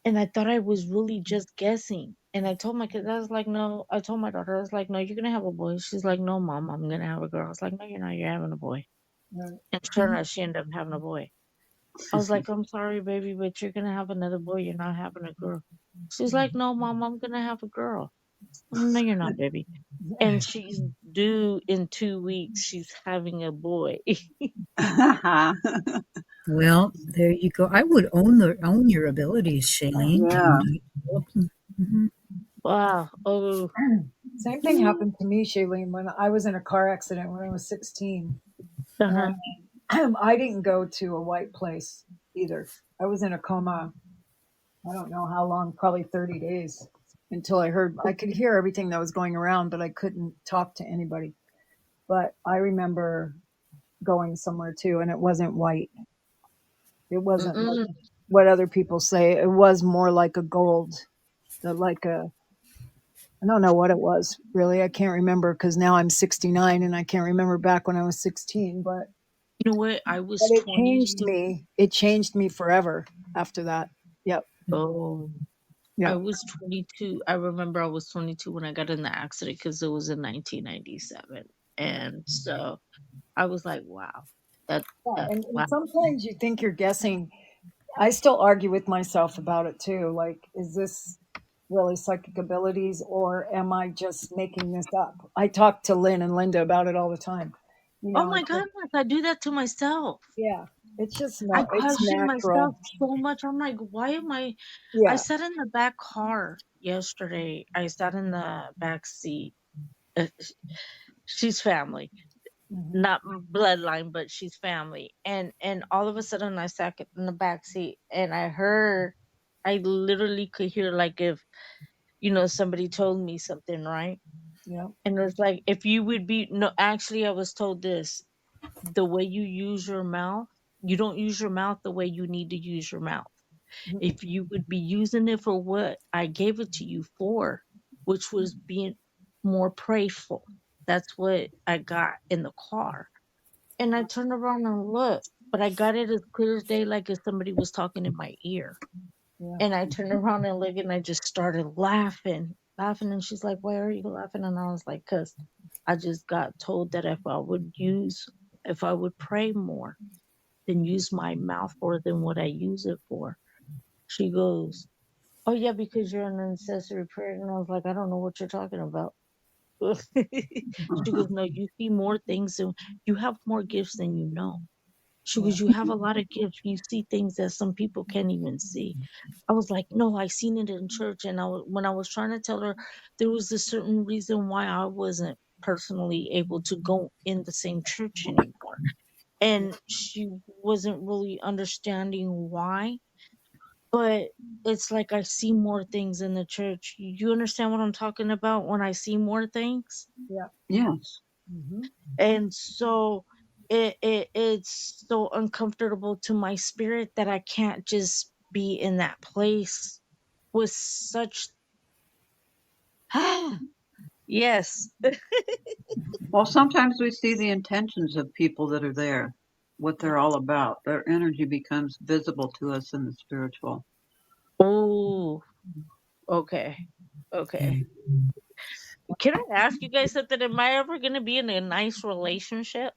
and I thought I was really just guessing. And I told my kids, I was like, no. I told my daughter, I was like, no, you're gonna have a boy. She's like, no, mom, I'm gonna have a girl. I was like, no, you're not. You're having a boy. Right. And sure enough, she ended up having a boy. I was like, I'm sorry, baby, but you're gonna have another boy. You're not having a girl. She's like, no, mom, I'm gonna have a girl. No, you're not, baby. And she's due in 2 weeks. She's having a boy. Well, there you go. I would own your abilities, Shailene, Yeah. and develop them. Mhm. Wow. Oh. Same thing happened to me, Shailene, when I was in a car accident when I was 16. Uh-huh. I didn't go to a white place either. I was in a coma. I don't know how long, probably 30 days until I could hear everything that was going around, but I couldn't talk to anybody. But I remember going somewhere too, and it wasn't white. It wasn't like Mm-mm. what other people say. It was more like a gold, like I don't know what it was really. I can't remember because now I'm 69 and I can't remember back when I was 16. You know what? I was But it changed 20. me. It changed me forever after that. Yep. Oh, I Yep. was 22. I remember I was 22 when I got in the accident because it was in 1997. And so I was like, wow, that, Yeah. that, And wow. sometimes you think you're guessing. I still argue with myself about it too. Like, is this really psychic abilities or am I just making this up? I talk to Lynn and Linda about it all the time. Oh It's my just, goodness, I do that to myself. yeah, it's just I no, it's question myself natural. so much. I'm like, why am I Yeah. sat in the back car yesterday. I sat in the back seat. Uh, She's family, Hmm. not bloodline, but she's family. And all of a sudden I sat in the back seat and I literally could hear like if, somebody told me something, right? Yeah. And it was like, if you would be, no, actually I was told this, the way you use your mouth, you don't use your mouth the way you need to use your mouth. Mhm. If you would be using it for what I gave it to you for, which was being more prayerful. That's what I got in the car. And I turned around and looked, but I got it as clear as day, like if somebody was talking in my ear. Yeah. And I turned around and looked and I just started laughing. And she's like, why are you laughing? And I was like, because I just got told that if I would pray more, then use my mouth more than what I use it for. She goes, oh, yeah, because you're an ancestry prayer. And I was like, I don't know what you're talking about. She goes, no, you see more things and you have more gifts than you know. She Yeah. goes, you have a lot of gifts. You see things that some people can't even see. I was like, no, I seen it in church. And when I was trying to tell her there was a certain reason why I wasn't personally able to go in the same church anymore. And she wasn't really understanding why. But it's like I see more things in the church. You understand what I'm talking about when I see more things? Yeah. Yes. Hmm. And so it's so uncomfortable to my spirit that I can't just be in that place with such yes. Well, sometimes we see the intentions of people that are there, what they're all about. Their energy becomes visible to us in the spiritual. Oh, okay. Okay. Yeah. Can I ask you guys something? Am I ever gonna be in a nice relationship?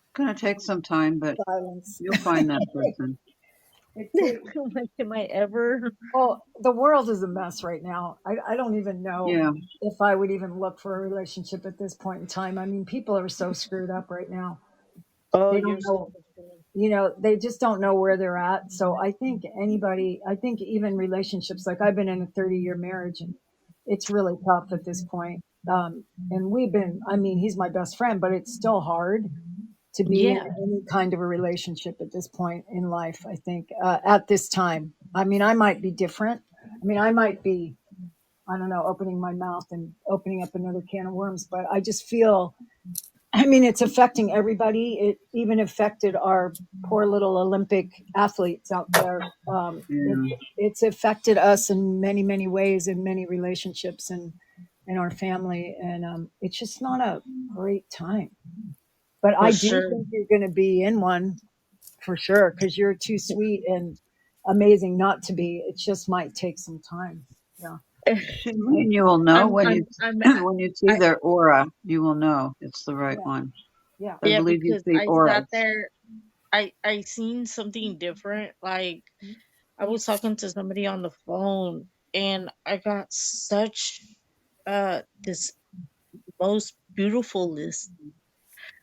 It's going to take some time, but Silence. you'll find that person. It takes. Like, am I ever? Well, the world is a mess right now. I don't even know Yeah. if I would even look for a relationship at this point in time. I mean, people are so screwed up right now. Oh, They you're don't so know, they just don't know where they're at. So I think even relationships, like I've been in a 30-year marriage and it's really tough at this point. And I mean, he's my best friend, but it's still hard to be in yeah. any kind of a relationship at this point in life, I think, at this time. I mean, I might be different. I mean, I might be, I don't know, opening my mouth and opening up another can of worms, but I just feel I mean, it's affecting everybody. It even affected our poor little Olympic athletes out there. Yeah. It's affected us in many, many ways, in many relationships, and in our family. And it's just not a great time. But For I do sure. think you're going to be in one for sure because you're too sweet and amazing not to be. It just might take some time. Yeah. And you will know when you I'm when you see I their aura, you will know it's the right Yeah. one. Yeah. I yeah, believe you because see I sat auras. there, I seen something different. Like I was talking to somebody on the phone and I got such this most beautiful list.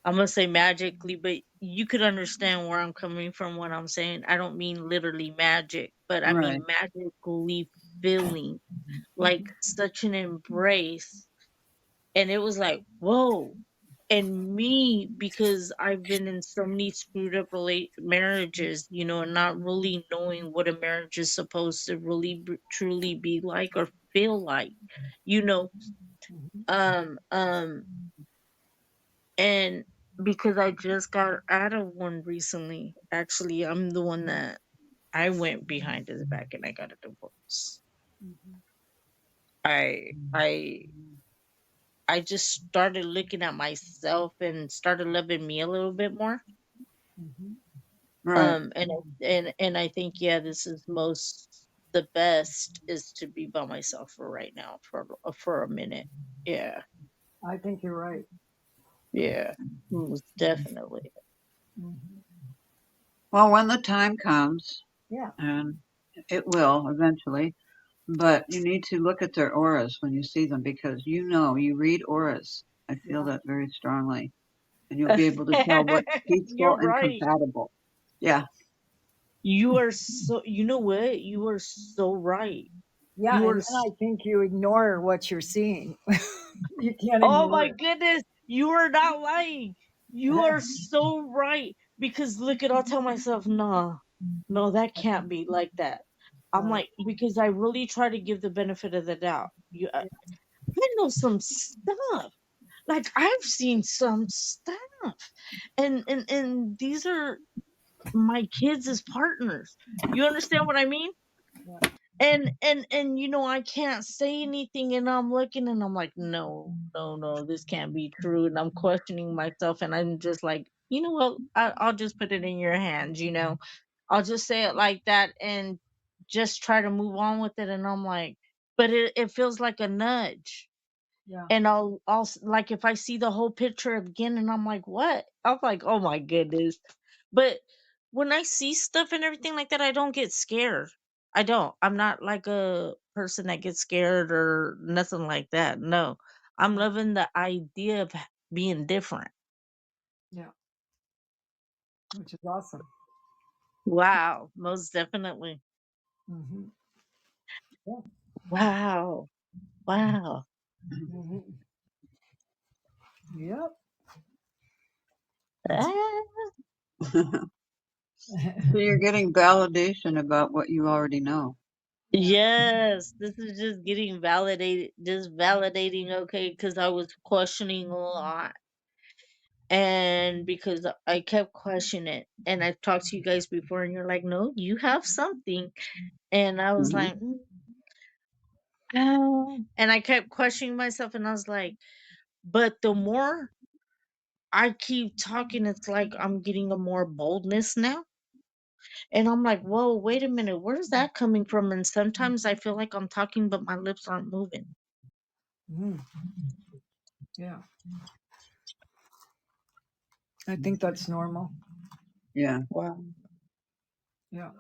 I'm gonna say magically, but you could understand where I'm coming from when I'm saying I don't mean literally magic, but I Right. mean magically feeling like such an embrace. And it was like, whoa. And me, because I've been in so many screwed up marriages, and not really knowing what a marriage is supposed to really truly be like or feel like, you know, um, um, and because I just got out of one recently, actually, I'm the one that I went behind his back and I got a divorce. Mhm. I I just started looking at myself and started loving me a little bit more. Mhm. Right. And I think, yeah, this is the best is to be by myself for right now for a minute. Yeah, I think you're right. yeah, most definitely. Mhm. Well, when the time comes, Yeah. and it will eventually, but you need to look at their auras when you see them because you read auras. I feel Yeah. that very strongly. And you'll be able to tell what's You're peaceful and right. compatible. Yeah. You are so. You know what? You are so right. Yeah. You And are. then I think you ignore what you're seeing. You can't Oh ignore my it. goodness, you are not lying. You are so right. Because look at, I'll tell myself, nah, no, that can't be like that. I'm Right. like, because I really try to give the benefit of the doubt. I know some stuff. Like I've seen some stuff, and these are my kids as partners. You understand what I mean? Yeah. And I can't say anything, and I'm looking and I'm like, no, no, no, this can't be true, and I'm questioning myself, and I'm just like, you know what, I'll just put it in your hands. I'll just say it like that and just try to move on with it. And I'm like, but it feels like a nudge. Yeah. And like if I see the whole picture again and I'm like, what? I'm like, oh my goodness. But when I see stuff and everything like that, I don't get scared. I don't. I'm not like a person that gets scared or nothing like that. No. I'm Yeah. loving the idea of being different. Yeah. Which is awesome. Wow. Most definitely. Hmm. Yeah. Wow. Wow. Hmm. Yep. Ah, So you're getting validation about what you already know. Yeah. yes. This is just getting validated, just validating, okay, because I was questioning a lot. And because I kept questioning it, and I've talked to you guys before, and you're like, no, you have something. And I was Hmm. like, and I kept questioning myself, and I was like, but the more I keep talking, it's like I'm getting a more boldness now. And I'm like, whoa, wait a minute, where's that coming from? And sometimes I feel like I'm talking, but my lips aren't moving. Mm. Yeah. I think that's normal. Yeah. Wow. Yeah.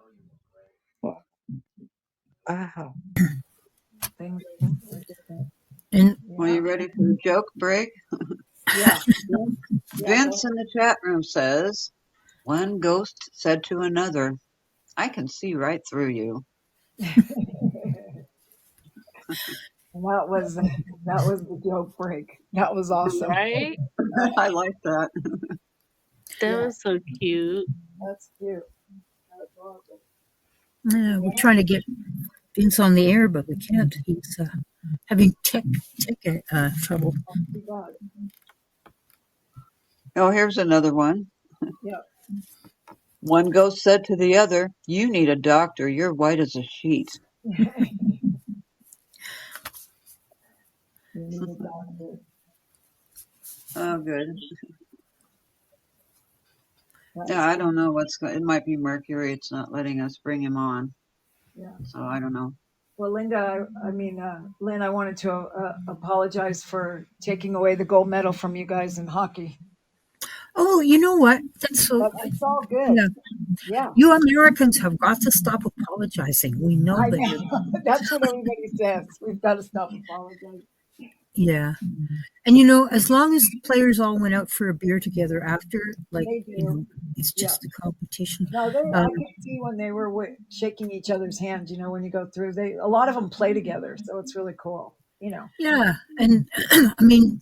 Wow. Things are different. And Well, Yeah. you ready for the joke break? Yeah. Yeah. Vince in the chat room says, one ghost said to another, I can see right through you. That was the joke break. That was awesome. Right? I like that. That Yeah. was so cute. That's cute. That's awesome. we're Yeah. trying to get Vince on the air, but we can't. He's having tech trouble. Too bad. Oh, here's another one. Yeah. One ghost said to the other, "You need a doctor. You're white as a sheet." You need a doctor. Oh, good. Yeah, That's I don't know what's going. It might be Mercury. It's not letting us bring him on, yeah. so I don't know. Well, Linda, Lynn, I wanted to apologize for taking away the gold medal from you guys in hockey, Oh, you know what? That's so. but it's all good. Yeah, Yeah, you Americans have got to stop apologizing. We know I that you're. know. That's what everybody says. We've got to stop apologizing. Yeah, and you know, as long as the players all went out for a beer together after, like They do. it's Yeah. just a competition. No, Um, I could see when they were shaking each other's hands. You know, when you go through, a lot of them play together, so it's really cool. You know. yeah, and I mean,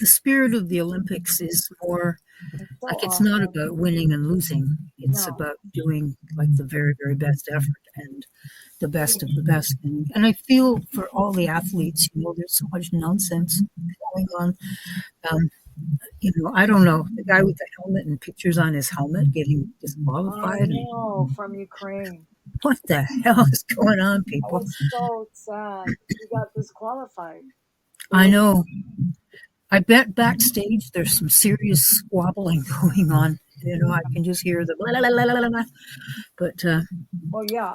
the spirit of the Olympics is more It's so like it's not awesome. about winning and losing. It's No, about doing like the very, very best effort and the best of the best. And I feel for all the athletes, you know, there's so much nonsense going on. Um, you know, I don't know the guy with the helmet and pictures on his helmet getting I disqualified. And know from Ukraine. what the hell is going on, That people? was so sad. He got disqualified. It I was know. I bet backstage there's some serious squabbling going on. You know, I can just hear the blah, blah, blah, blah, blah, blah. But well, yeah.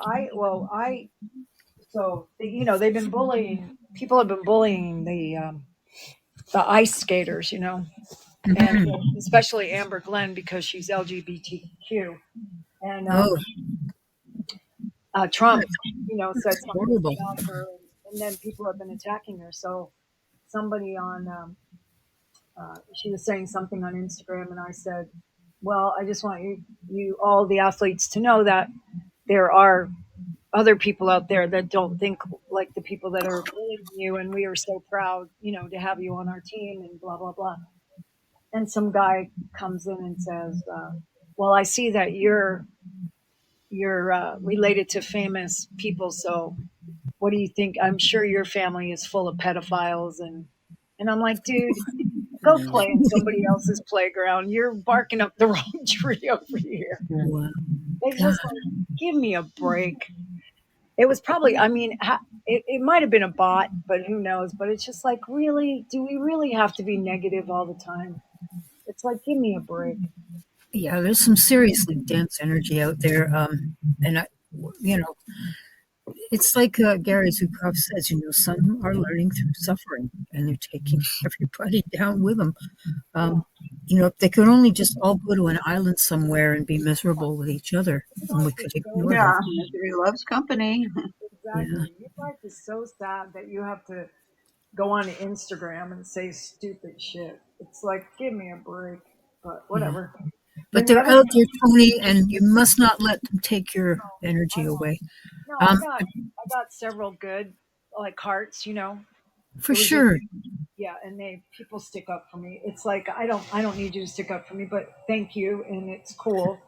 So you know they've been bullying. People have been bullying the ice skaters. You know, and mhm. especially Amber Glenn because she's LGBTQ. And Oh, Trump, that's, said that's something horrible. about her, and then people have been attacking her. So somebody she was saying something on Instagram, and I said, "Well, I just want you all the athletes to know that there are other people out there that don't think like the people that are bullying you, and we are so proud, to have you on our team, and blah blah blah." And some guy comes in and says, "Well, I see that you're related to famous people, so what do you think? I'm sure your family is full of pedophiles." And I'm like, dude, go play in somebody else's playground. You're barking up the wrong tree over here. Wow. It's God. just like, give me a break. It was probably, it might have been a bot, but who knows? But it's just like, really, do we really have to be negative all the time? It's like, give me a break. Yeah, there's some seriously dense energy out there. And you know, it's like Gary Zukov says, you know, some are learning through suffering and they're taking everybody down with them. Yeah, Um, you know, if they could only just all go to an island somewhere and be miserable with each other, and we life could is so ignore them. Yeah, sad. misery loves company. Yeah, Exactly. Your life is so sad that you have to go on Instagram and say stupid shit. It's like, give me a break. But yeah. whatever. But Then the they're other out thing, there, Tony, and you must not let them take your energy I won't. away. No, Um, I got several good like hearts. for It was just sure. yeah, and people stick up for me. It's like I don't need you to stick up for me, but thank you, and it's cool.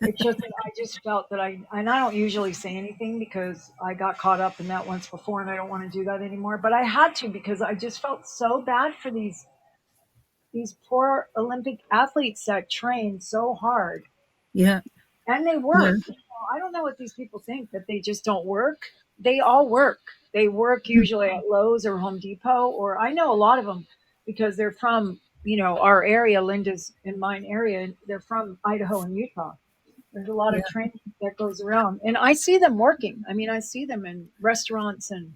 It's just that I just felt that I don't usually say anything because I got caught up in that once before and I don't want to do that anymore. But I had to because I just felt so bad for these poor Olympic athletes that train so hard Yeah, and they yeah, work. I don't know what these people think that they just don't work. They all work. They work usually at Lowe's or Home Depot, or I know a lot of them because they're from our area, Linda's in mine area. They're from Idaho and Utah. There's a lot yeah. of training that goes around, and I see them working. I mean, I see them in restaurants, and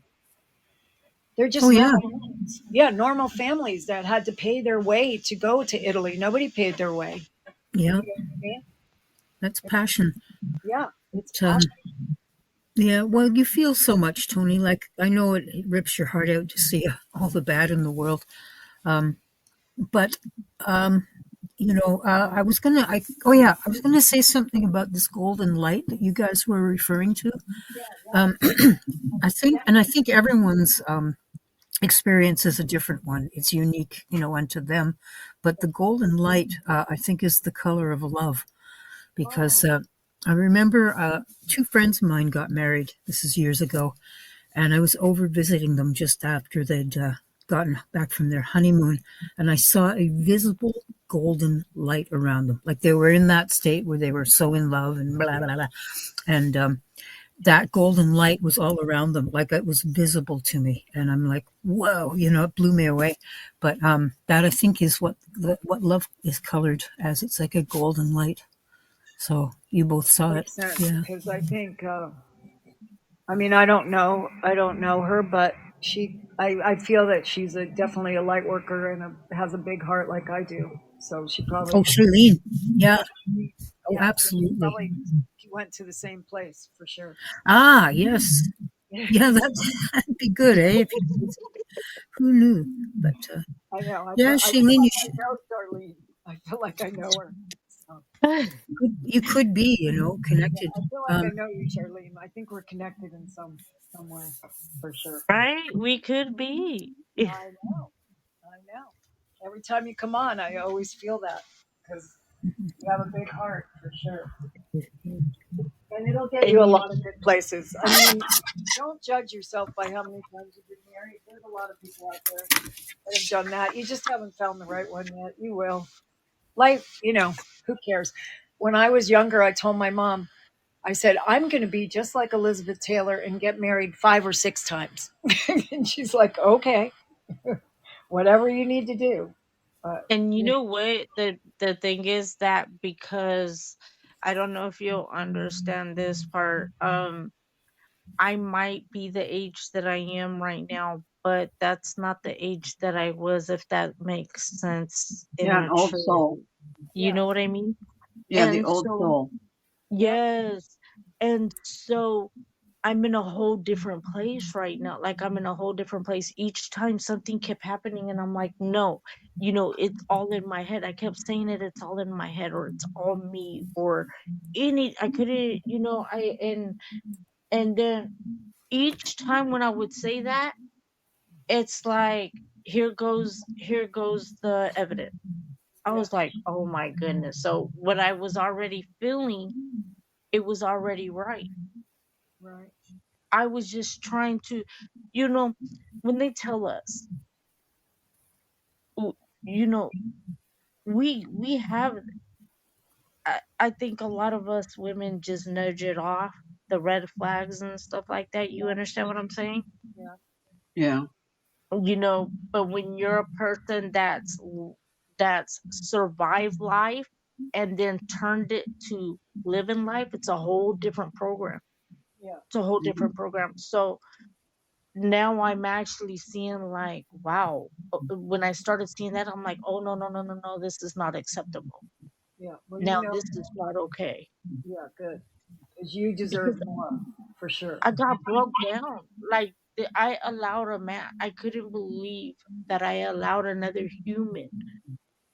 they're Oh, just yeah, normal families. Yeah, normal families that had to pay their way to go to Italy. Nobody paid their way. yeah. You know what I mean? That's passion. Yeah, it's But, passion. yeah, well, you feel so much, Tony. Like, I know it rips your heart out to see all the bad in the world. Um, but, um, you know, I was gonna say something about this golden light that you guys were referring to. Yeah, yeah. Um, I think everyone's experience is a different one. It's unique, you know, unto them. But the golden light, I think, is the color of love because Oh, I remember two friends of mine got married. This is years ago, and I was over visiting them just after they'd gotten back from their honeymoon, and I saw a visible golden light around them. Like they were in that state where they were so in love and blah, blah, blah. And that golden light was all around them, like it was visible to me. And I'm like, whoa, it blew me away. But that I think is what love is colored as. It's like a golden light. So you both saw it. Makes sense, Yeah. because I think, I mean, I don't know her, but I feel that she's definitely a light worker and has a big heart like I do. So she probably, Oh, Charlene. Yeah. Oh, yeah, so she absolutely. probably went to the same place for sure. Ah, yes. Yeah, that'd be good, eh? If you, who knew? But I know. yeah, I feel Charlene, like I know Darlene. I feel like I know her. So, you could be, yeah, connected. I feel like I know you, Charlene. I think we're connected in some way for sure. Right? We could be. I know. I know. Every time you come on, I always feel that because you have a big heart for sure, and it'll get you a And you, lot of good places. I mean, don't judge yourself by how many times you've been married. There's a lot of people out there that have done that. You just haven't found the right one yet. You will. Life, who cares? When I was younger, I told my mom, I said, I'm going to be just like Elizabeth Taylor and get married 5 or 6 times. And she's like, okay, whatever you need to do. and you Yeah, know what? The thing is that because I don't know if you'll understand this part. I might be the age that I am right now, but that's not the age that I was, if that makes sense in Yeah, an old soul. maturity. You yeah, know what I mean? Yeah, the And old so, soul. yep, yes. And so I'm in a whole different place right now. Like I'm in a whole different place. Each time something kept happening and I'm like, no, it's all in my head. I kept saying it's all in my head or it's all me or I couldn't, and then each time when I would say that, it's like here goes the evidence. I yeah, was like, oh my goodness. So what I was already feeling, it was already right. right, I was just trying to, you know, when they tell us, w- you know, we have. I think a lot of us women just nudge it off, the red flags and stuff like that. You understand what I'm saying? yeah, Yeah. But when you're a person that's survived life and then turned it to living life, it's a whole different program. yeah, It's a whole Mhm. different program. So now I'm actually seeing like, wow. When I started seeing that, I'm like, oh no, no, no, no, no, this is not acceptable. yeah. Well, Now this is not okay. yeah, good. Because you deserve Because more for sure. I got broke down. Like I allowed a man. I couldn't believe that I allowed another human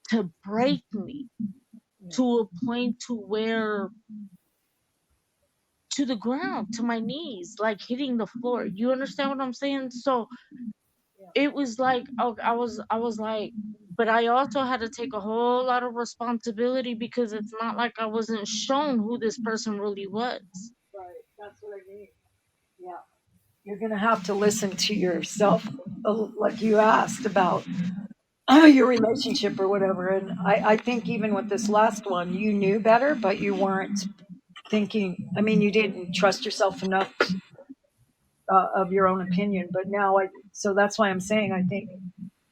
to break me Yeah, to a point to where to the ground, to my knees, like hitting the floor. You understand what I'm saying? So yeah, it was like, oh, I was like, but I also had to take a whole lot of responsibility because it's not like I wasn't shown who this person really was. right. That's what I mean. Yeah. You're going to have to listen to yourself, like you asked about your relationship or whatever. And I think even with this last one, you knew better, but you weren't thinking, I mean, you didn't trust yourself enough of your own opinion. But now so that's why I'm saying I think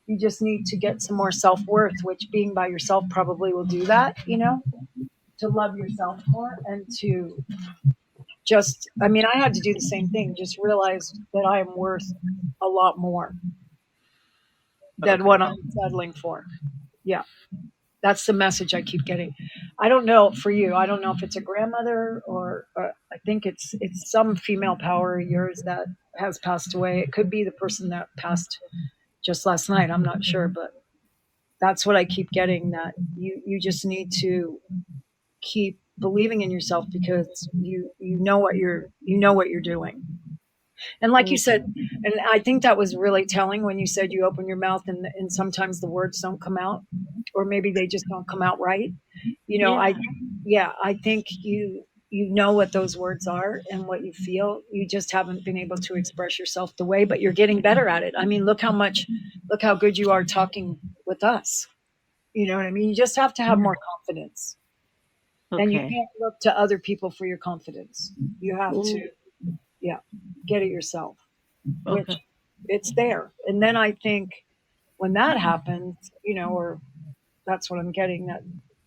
you just need to get some more self worth, which being by yourself probably will do that, to love yourself more and to just, I mean, I had to do the same thing, just realize that I am worth a lot more than Okay. what I'm settling for. Yeah. That's the message I keep getting. I don't know for you. I don't know if it's a grandmother or I think it's some female power of yours that has passed away. It could be the person that passed just last night. I'm not sure, but that's what I keep getting. That you just need to keep believing in yourself because you know what you're doing. And like you Mm, said, and I think that was really telling when you said you open your mouth and sometimes the words don't come out, or maybe they just don't come out right. You know, yeah. I, yeah, I think you. you know what those words are and what you feel. You just haven't been able to express yourself the way, but you're getting better at it. I mean, look how good you are talking with us. You know what I mean? You just have to have more confidence. And you Okay. can't look to other people for your confidence. You have Ooh, to, yeah, get it yourself, which okay. it's there. And then I think when that happens, or that's what I'm getting, that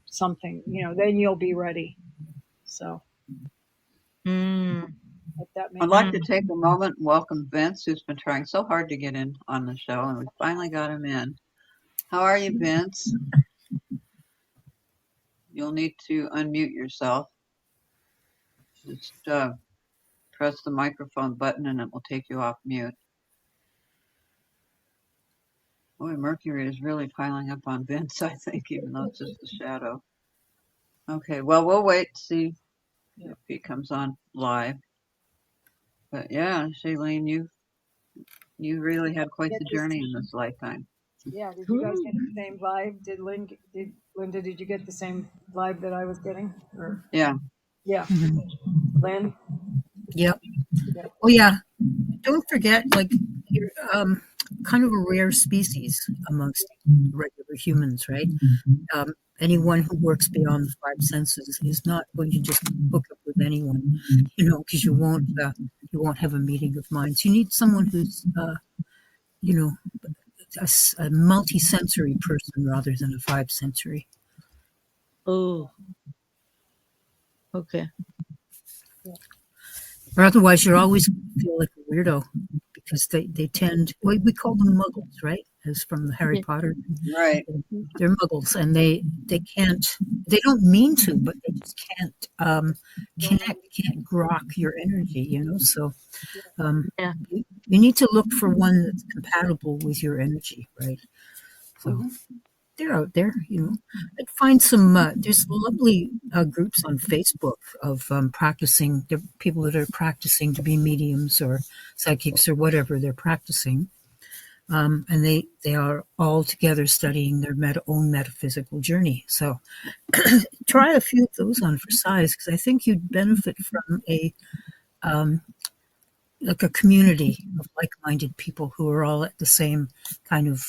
something, then you'll be ready. So Mm, if that I'd makes like mm. to take a moment and welcome Vince, who's been trying so hard to get in on the show, and we finally got him in. How are you, Vince? You'll need to unmute yourself. Just press the microphone button and it will take you off mute. Boy, Mercury is really piling up on Vince, I think, even though it's just a shadow. Okay, well, we'll wait to see yeah. if he comes on live. But yeah, Shailene, you really had quite Get the this, journey in this lifetime. yeah. Did you guys Ooh. get the same vibe? Linda, did you get the same vibe that I was getting? Or Yeah. yeah, Mhm. Lynn? Yep. Yeah. Oh yeah. Don't forget, like you're kind of a rare species amongst regular humans, right? Anyone who works beyond the five senses is not going to just hook up with anyone, because you won't have a meeting of minds. You need someone who's you know a multi-sensory person rather than a five-sensory. Oh, okay. Yeah. Or otherwise, you're always going to feel like a weirdo because they tend. We call them muggles, right? As from the Harry Yeah. Potter. Right. They're muggles, and they can't. They don't mean to, but they just can't connect. Can't grok your energy, So Yeah. you need to look for one that's compatible with your energy, right? So Mm-hmm. they're out there, I'd find some. There's lovely groups on Facebook of practicing. There are people that are practicing to be mediums or psychics or whatever they're practicing, and they are all together studying their own metaphysical journey. So try a few of those on for size because I think you'd benefit from um, a community of like-minded people who are all at the same kind of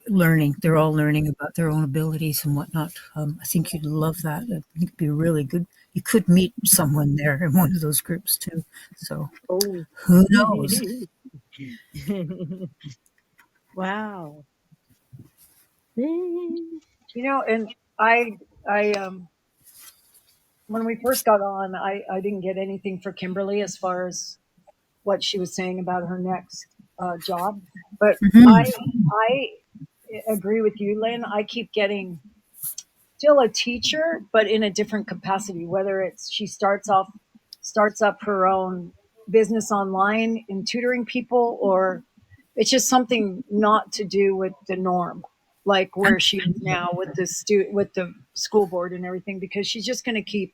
learning. They're all learning about their own abilities and whatnot. I think you'd love that. I think it'd be really good. You could meet someone there in one of those groups too. So Oh. who knows? Wow. And I when we first got on, I didn't get anything for Kimberly as far as what she was saying about her next job, but Mhm. I agree with you, Lynn. I keep getting still a teacher, but in a different capacity. Whether it's she starts up her own business online in tutoring people, or it's just something not to do with the norm, like where she is now with with the school board and everything, because she's just going to keep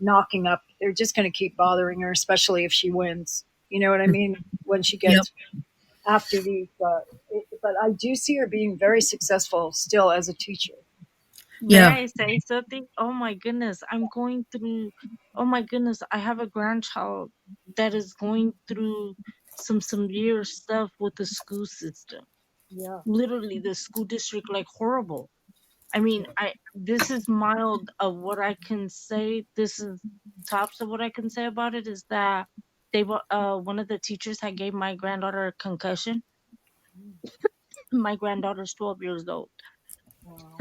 knocking up. They're just going to keep bothering her, especially if she wins. You know what I mean? When she Yep. gets after these, but I do see her being very successful still as a teacher. May Yeah. I say something? Oh my goodness, I'm going through. Oh my goodness, I have a grandchild that is going through some severe stuff with the school system. Yeah. Literally, the school district, like horrible. I mean, this is mild of what I can say. This is tops of what I can say about it is that one of the teachers had gave my granddaughter a concussion. My granddaughter's 12 years old. Wow.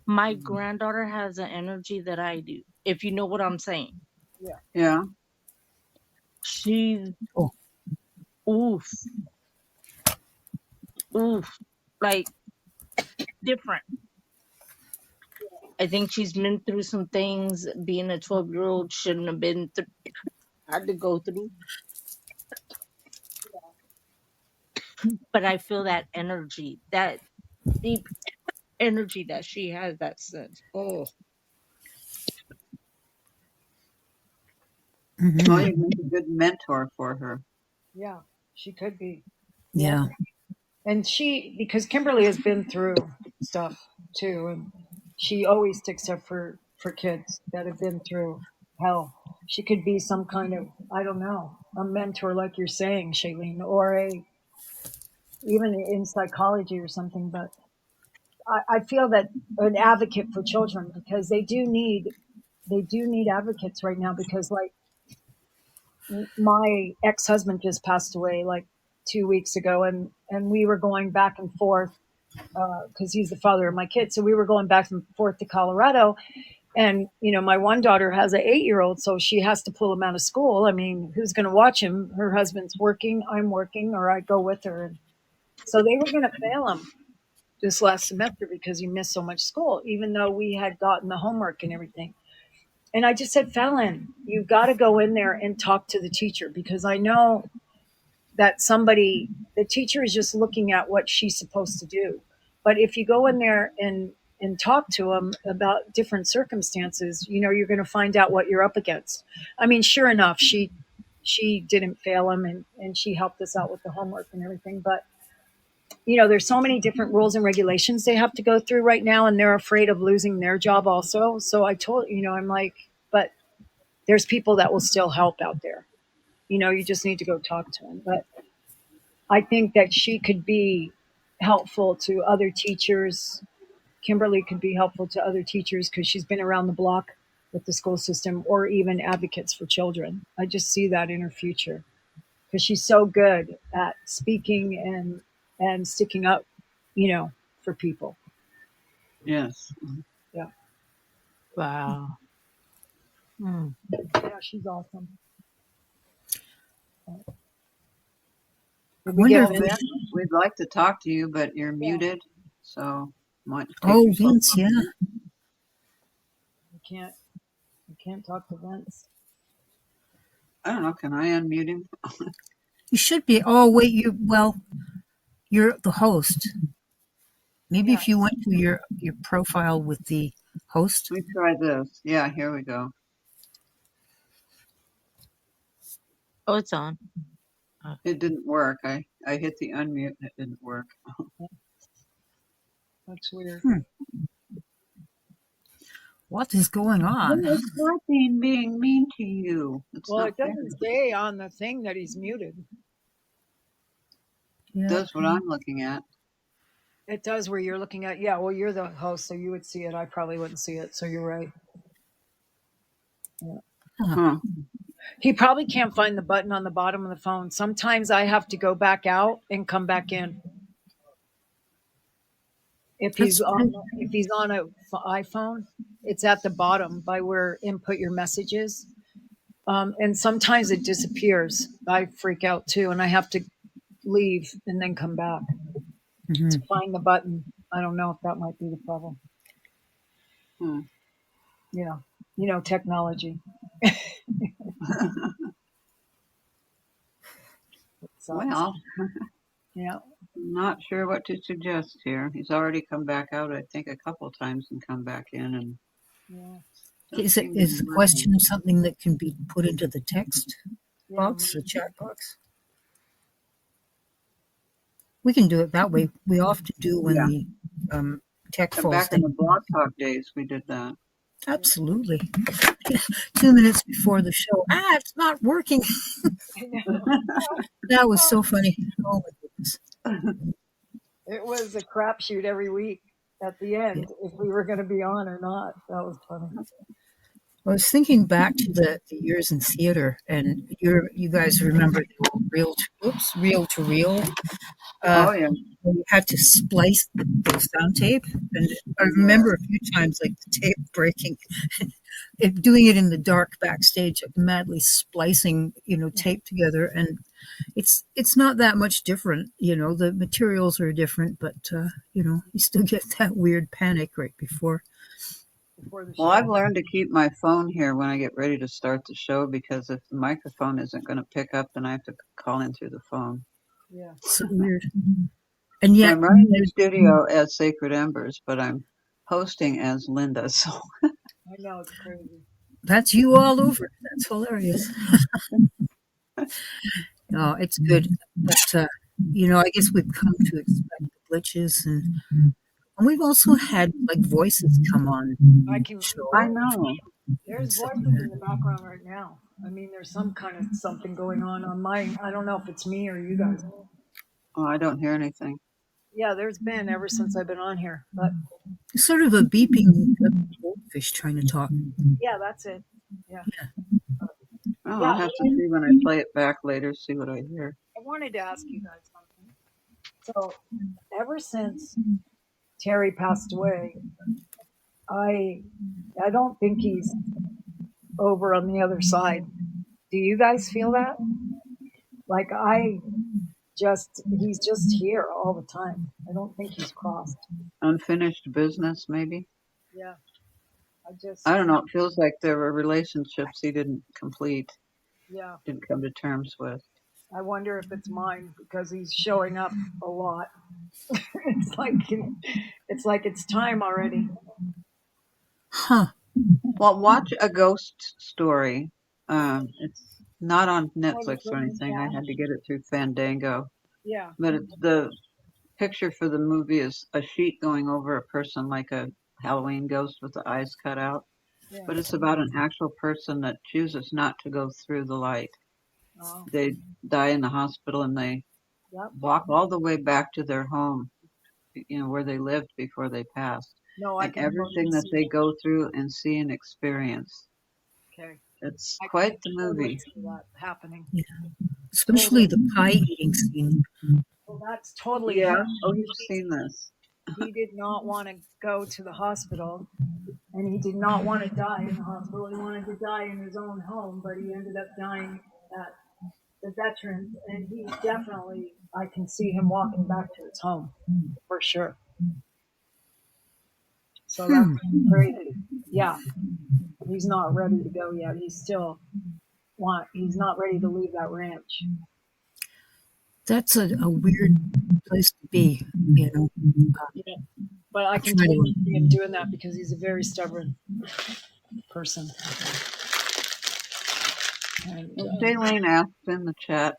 My granddaughter has an energy that I do, if you know what I'm saying. Yeah. Yeah. She's Oh. oof, oof, like different. I think she's been through some things being a 12-year-old shouldn't have been had to go through. But I feel that energy, that deep energy that she has, that sense. Oh, Well, Hmm. you'd make a good mentor for her. Yeah. She could be. Yeah. Yeah. And because Kimberly has been through stuff too, and she always sticks up for for kids that have been through hell. She could be some kind of, I don't know, a mentor, like you're saying, Shailene, or even in psychology or something. But I feel that an advocate for children, because they do need advocates right now, because like my ex-husband just passed away like 2 weeks ago, and we were going back and forth because he's the father of my kids, so we were going back and forth to Colorado. And my one daughter has an 8-year-old, so she has to pull him out of school. I mean, who's going to watch him? Her husband's working, I'm working, or I go with her. And so they were going to fail him this last semester because he missed so much school, even though we had gotten the homework and everything. And I just said, Fallon, you've got to go in there and talk to the teacher, because I know that the teacher is just looking at what she's supposed to do. But if you go in there and talk to them about different circumstances, you're going to find out what you're up against. I mean, sure enough, she didn't fail him, and she helped us out with the homework and everything. But there's so many different rules and regulations they have to go through right now, and they're afraid of losing their job also. So I told, I'm like, but there's people that will still help out there. You just need to go talk to them. But I think that she could be helpful to other teachers. Kimberly could be helpful to other teachers because she's been around the block with the school system, or even advocates for children. I just see that in her future because she's so good at speaking and sticking up, for people. Yes. Yeah. Wow. Hmm. Yeah, she's awesome. I Did we wonder get if Lynn? We'd like to talk to you, but you're muted, so might take Oh, yourself Vince, off. yeah. We can't talk to Vince. I don't know. Can I unmute him? You should be. Oh, wait, you're the host. Maybe Yeah. if you went to your profile with the host. Let me try this. Yeah, here we go. Oh, it's on. It didn't work. I hit the unmute and it didn't work. That's weird. What is going on? No, it's not being mean to you. It's Well, not it fair. doesn't say on the thing that he's muted. Yeah. That's what I'm looking at. It does where you're looking at. Yeah, well, you're the host, so you would see it. I probably wouldn't see it, so you're right. Yeah. Huh. He probably can't find the button on the bottom of the phone. Sometimes I have to go back out and come back in. If he's on a iPhone, it's at the bottom by where input your messages. And sometimes it disappears. I freak out too, and I have to leave and then come back to find the button. I don't know if that might be the problem. Hmm. Yeah, technology. Well, Yeah. I'm not sure what to suggest here. He's already come back out, I think, a couple times and come back in, and Yeah. Is the question something that can be put into the text box, the chat box? We can do it that way. We often do when the tech falls back in the down. Blog Talk days, we did that. Absolutely. 2 minutes before the show, it's not working. I know. That was so funny. Oh my goodness. It was a crapshoot every week at the end if we were going to be on or not. That was funny. I was thinking back to the years in theater, and you guys remember the old reel to reel. Oh, yeah. You had to splice the sound tape, and I remember a few times like the tape breaking, doing it in the dark backstage, like madly splicing tape together, and it's not that much different. The materials are different, but you still get that weird panic right before. The Well, I've learned to keep my phone here when I get ready to start the show, because if the microphone isn't going to pick up, then I have to call in through the phone. Yeah. So weird. And yet, I'm running the studio as Sacred Embers, but I'm hosting as Linda. So I know, it's crazy. that's you all over. That's hilarious. No, it's good. But, I guess we've come to expect the glitches and And we've also had like voices come on I can. show. I know. There's stuff voices like in the background right now. I mean, there's some kind of something going on mine. I don't know if it's me or you guys. Oh, I don't hear anything. Yeah, there's been ever since I've been on here. But It's sort of a beeping goldfish trying to talk. yeah, that's it. Yeah. Oh, Yeah. I'll have to see when I play it back later, see what I hear. I wanted to ask you guys something. So, ever since Terry passed away, I I don't think he's over on the other side. Do you guys feel that? Like he's just here all the time. I don't think he's crossed. Unfinished business, maybe? Yeah. I just I don't know. It feels like there were relationships he didn't complete, yeah. didn't come to terms with. I wonder if it's mine because he's showing up a lot. it's like it's time already. Huh. Well, watch A Ghost Story. It's not on Oh, the Netflix or film is anything. I down. had to get it through Fandango. Yeah. But it's the picture for the movie is a sheet going over a person like a Halloween ghost with the eyes cut out. Yeah. But it's about an actual person that chooses not to go through the light. Oh. They die in the hospital and they Yep. walk all the way back to their home, where they lived before they passed. No, I And can totally everything that see they that. go through and see and experience. Okay. It's I quite can the totally movie. see that happening. Yeah. Totally. Especially the pie eating scene. Well, that's totally Yeah. him. Oh, you've seen this. He did not want to go to the hospital, and he did not want to die in the hospital. He wanted to die in his own home, but he ended up dying at the veterans, and he definitely, I can see him walking back to his home for sure. So that's Hmm. crazy. Yeah, he's not ready to go yet. He's not ready to leave that ranch. That's a weird place to be, you know. Yeah, but I can Try to totally see him doing that because he's a very stubborn person. And Well, Shailene asked in the chat,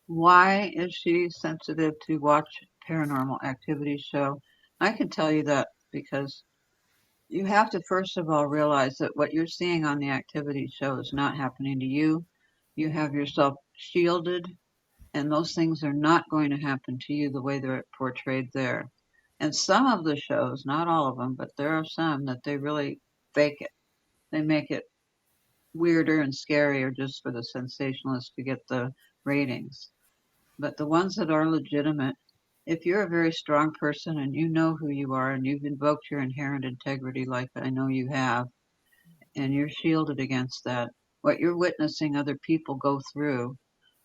why is she sensitive to watch Paranormal Activity show? I can tell you that because you have to first of all realize that what you're seeing on the activity show is not happening to you. You have yourself shielded, and those things are not going to happen to you the way they're portrayed there. And some of the shows, not all of them, but there are some that they really fake it. They make it weirder and scarier just for the sensationalists to get the ratings. But the ones that are legitimate, if you're a very strong person and you know who you are and you've invoked your inherent integrity like I know you have, and you're shielded against that, what you're witnessing other people go through,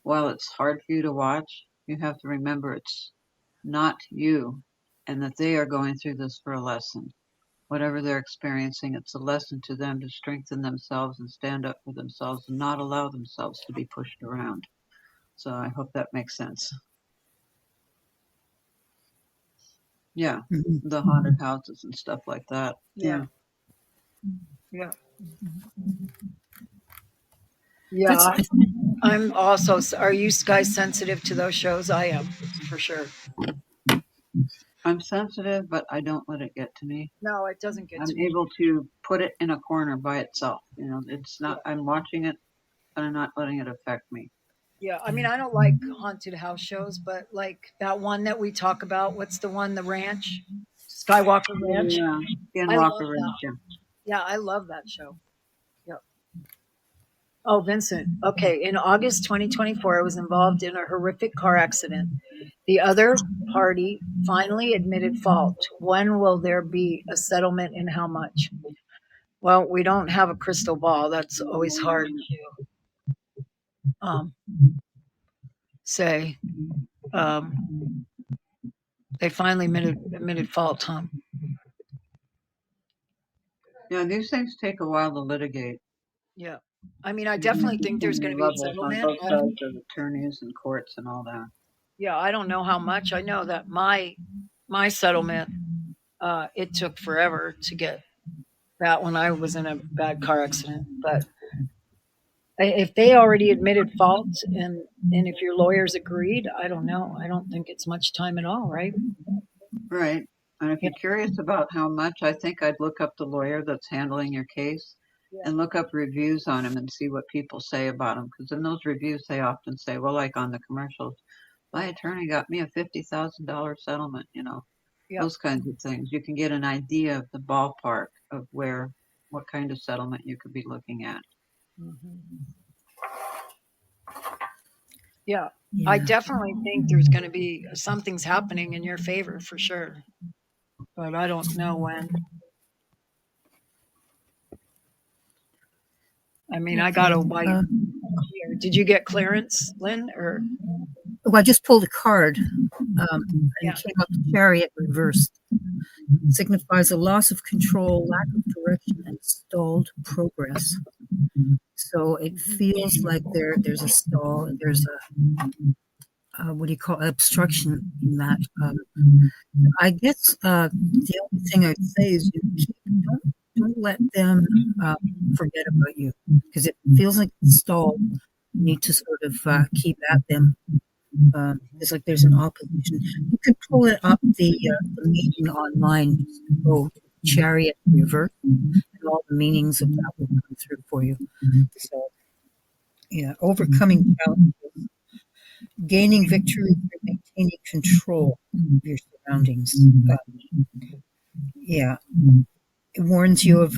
while it's hard for you to watch, you have to remember it's not you and that they are going through this for a lesson. Whatever they're experiencing, it's a lesson to them to strengthen themselves and stand up for themselves and not allow themselves to be pushed around. So I hope that makes sense. Yeah, Mhm. the haunted houses and stuff like that. yeah, Yeah. yeah, yeah. That's I'm also. Are you guys sensitive to those shows? I am for sure. I'm sensitive, but I don't let it get to me. No, it doesn't get I'm to me. able to put it in a corner by itself. It's Yeah, not, I'm watching it, but I'm not letting it affect me. yeah. I mean, I don't like haunted house shows, but like that one that we talk about. What's the one? The Ranch, Skywalker Ranch. Yeah. I love Skinwalker that. Ranch, yeah. Yeah, I love that show. Yeah. Oh, Vincent. Okay. In August 2024, I was involved in a horrific car accident. The other party finally admitted fault. When will there be a settlement and how much? Well, we don't have a crystal ball. That's always hard to um, say. Um, they finally admitted fault, huh? Yeah, these things take a while to litigate. Yeah. I mean, I You have definitely so think there's going many to be a levels on settlement. both sides of attorneys and courts and all that. Yeah, I don't know how much. I know that my settlement, it took forever to get that when I was in a bad car accident. But if they already admitted fault and if your lawyers agreed, I don't know. I don't think it's much time at all, right? Right. And if you're curious about how much, I think I'd look up the lawyer that's handling your case and look up reviews on him and see what people say about him. Because in those reviews, they often say, well, like on the commercials, my attorney got me a $50,000 settlement, Yeah. those kinds of things. You can get an idea of the ballpark of what kind of settlement you could be looking at. Yeah. Yeah. I definitely think there's going to be something's happening in your favor for sure, but I don't know when. I mean, I got a white here. Did you get clearance, Lynn? Or Well, I just pulled a card and yeah. it came up Chariot reversed. Signifies a loss of control, lack of direction, and stalled progress. So it feels like there's a stall, there's a what do you call it, obstruction in that. I guess the only thing I'd say is don't let them forget about you, because it feels like it's stalled. You need to sort of keep at them. It's like there's an opposition. You could pull it up the meaning online. Just go to Chariot Reverse, and all the meanings of that will come through for you. So, yeah, overcoming challenges, gaining victory through maintaining control of your surroundings. Yeah, it warns you of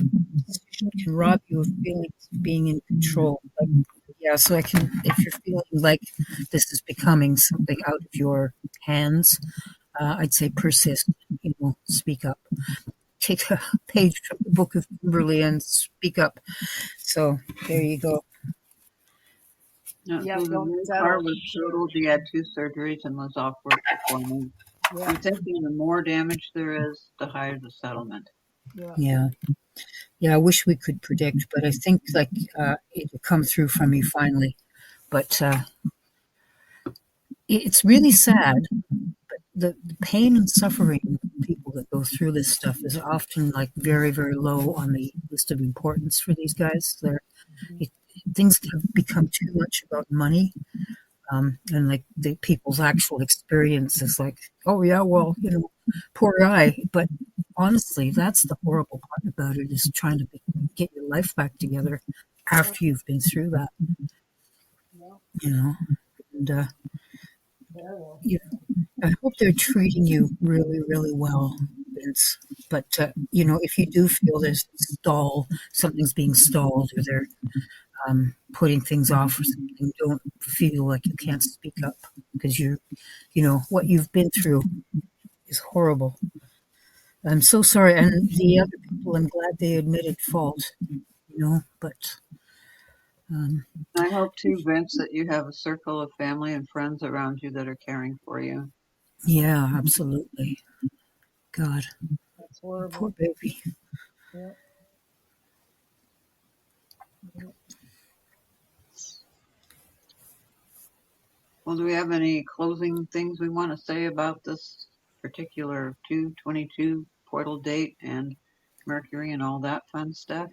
decision can rob you of feelings of being in control. Like, yeah, so if you're feeling like this is becoming something out of your hands, I'd say persist, speak up. Take a page from the book of Kimberly and speak up. So there you go. Yeah, So the don't new settle car for was sure. totaled. He had 2 surgeries and was off work for 4 months. Yeah. I'm thinking the more damage there is, the higher the settlement. Yeah. Yeah, I wish we could predict, but I think like it'll come through for me finally. But it's really sad. But the pain and suffering of people that go through this stuff is often like very, very low on the list of importance for these guys. It, things have become too much about money. And like the people's actual experience is like, oh yeah, well, poor guy. But honestly, that's the horrible part about it, is trying to get your life back together after you've been through that. And I hope they're treating you really, really well, Vince. But if you do feel there's something's being stalled, or they're putting things off or something, don't feel like you can't speak up, because what you've been through is horrible. I'm so sorry. And the other people, I'm glad they admitted fault, but I hope too, Vince, that you have a circle of family and friends around you that are caring for you. yeah, absolutely. God, That's horrible. poor baby. Yeah. Well, do we have any closing things we want to say about this particular 2/22 portal date and Mercury and all that fun stuff?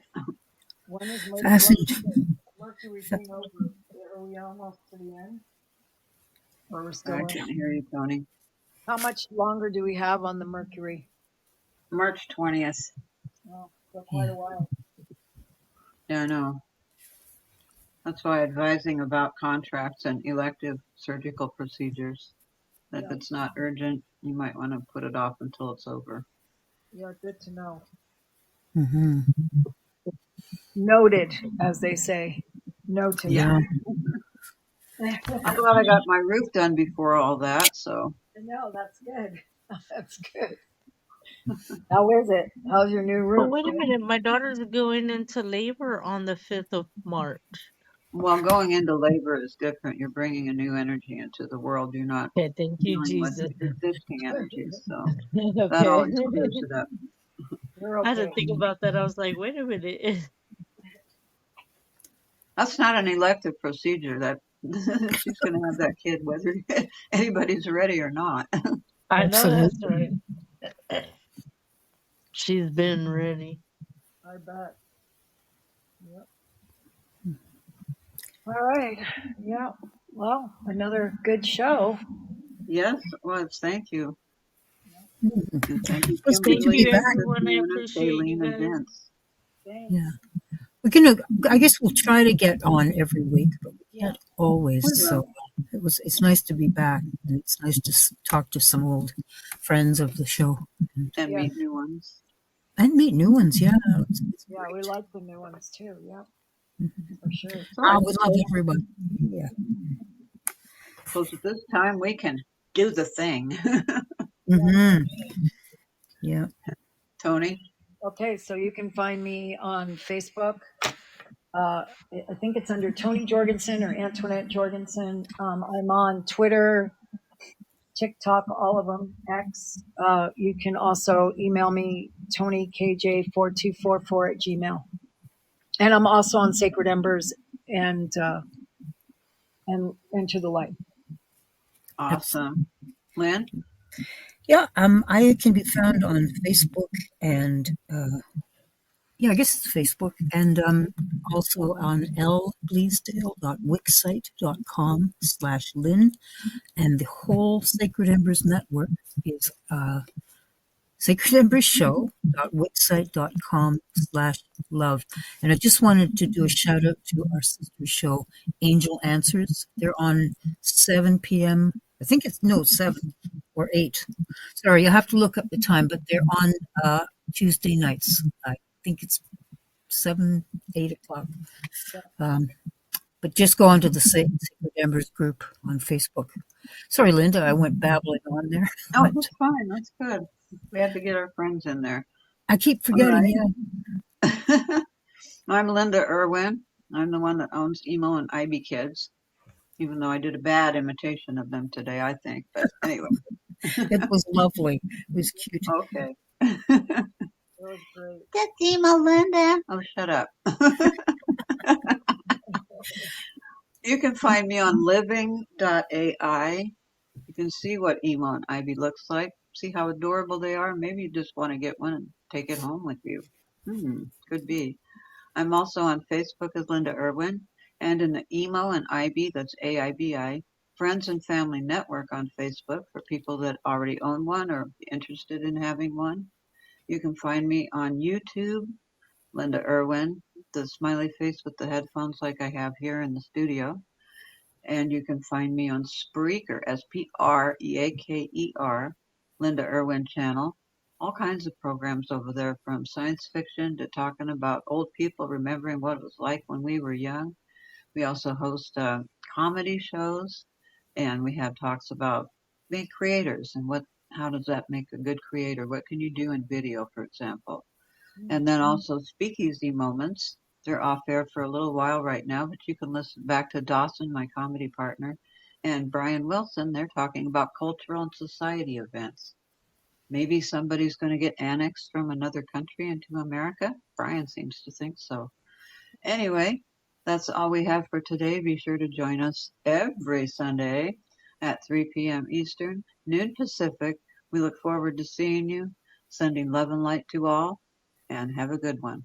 When is Fascinating. Mercury thing over? Are we almost to the end? Or we're still I in? can't hear you, Tony. How much longer do we have on the Mercury? March 20th. Oh, for quite a while. Yeah, I know. That's why advising about contracts and elective surgical procedures. If it's not urgent, you might want to put it off until it's over. Yeah, good to know. Mm-hmm. Noted, as they say. Noted. Yeah. I'm glad I got my roof done before all that, so. No, that's good. That's good. How is it? How's your new But roof? wait a minute, my daughter's going into labor on the 5th of March. Well, going into labor is different. You're bringing a new energy into the world. You're not Okay, thank you, dealing with Jesus. existing energies, so that Okay. always clears it up. You're I had to okay. think about that. I was like, wait a minute. That's not an elective procedure. That she's going to have that kid whether anybody's ready or not. I know that's Absolutely. right. She's been ready. I bet. Yep. All right. Yeah. Well, another good show. Yes, it was. Thank you. And thank you, It's good Thank to be Kimberly, you, back. everyone. I Luna, appreciate you Shailene, and guys. Vince. Thanks. Yeah. We can, I guess we'll try to get on every week, but we can't always. We So will. it's nice to be back, and it's nice to talk to some old friends of the show And Yeah. meet new ones. and meet new ones. Yeah. It's Yeah, we great. like the new ones too. Yeah, for sure. So I I would love suppose, everybody. Yeah. suppose at this time we can do the thing. Hmm. Yeah. Toni? Okay, so you can find me on Facebook. I think it's under Toni Jorgensen or Antoinette Jorgensen. I'm on Twitter, TikTok, all of them, X. You can also email me, TonyKJ4244 @gmail. And I'm also on Sacred Embers and Into the Light. Awesome. Lynn? Yeah. I can be found on Facebook and yeah, I guess it's Facebook, and also on bleasdale.wixsite.com/Lynn, and the whole Sacred Embers network is sacredembersshow.wixsite.com/love. And I just wanted to do a shout out to our sister show, Angel Answers. They're on 7 p.m. I think it's no 7 or 8. Sorry, you'll have to look up the time, but they're on Tuesday nights. I think it's 7, 8 o'clock. Um, but just go onto the Sacred Embers group on Facebook. Sorry, Linda, I went babbling on there, Oh, but that's fine. That's good. We had to get our friends in there. I keep All forgetting. right. Yeah. I'm Linda Irwin. I'm the one that owns EMO and IB Kids, even though I did a bad imitation of them today, I think. But anyway. It was lovely. It was cute. Okay. It was great. That's EMO Linda. Oh, shut up. You can find me on living.ai. You can see what EMO and IB looks like. See how adorable they are. Maybe you just want to get one and take it home with you. Could be. I'm also on Facebook as Linda Irwin, and in the EMO and IB, that's AIBI, Friends and Family Network on Facebook for people that already own one or be interested in having one. You can find me on YouTube, Linda Irwin, the smiley face with the headphones like I have here in the studio. And you can find me on Spreaker, Spreaker, Linda Irwin channel. All kinds of programs over there, from science fiction to talking about old people remembering what it was like when we were young. We also host comedy shows, and we have talks about being creators and how does that make a good creator? What can you do in video, for example? And then also speakeasy moments. They're off air for a little while right now, but you can listen back to Dawson, my comedy partner, and Brian Wilson. They're talking about cultural and society events. Maybe somebody's going to get annexed from another country into America. Brian seems to think so. Anyway, that's all we have for today. Be sure to join us every Sunday at 3 p.m. Eastern, noon Pacific. We look forward to seeing you. Sending love and light to all, and have a good one.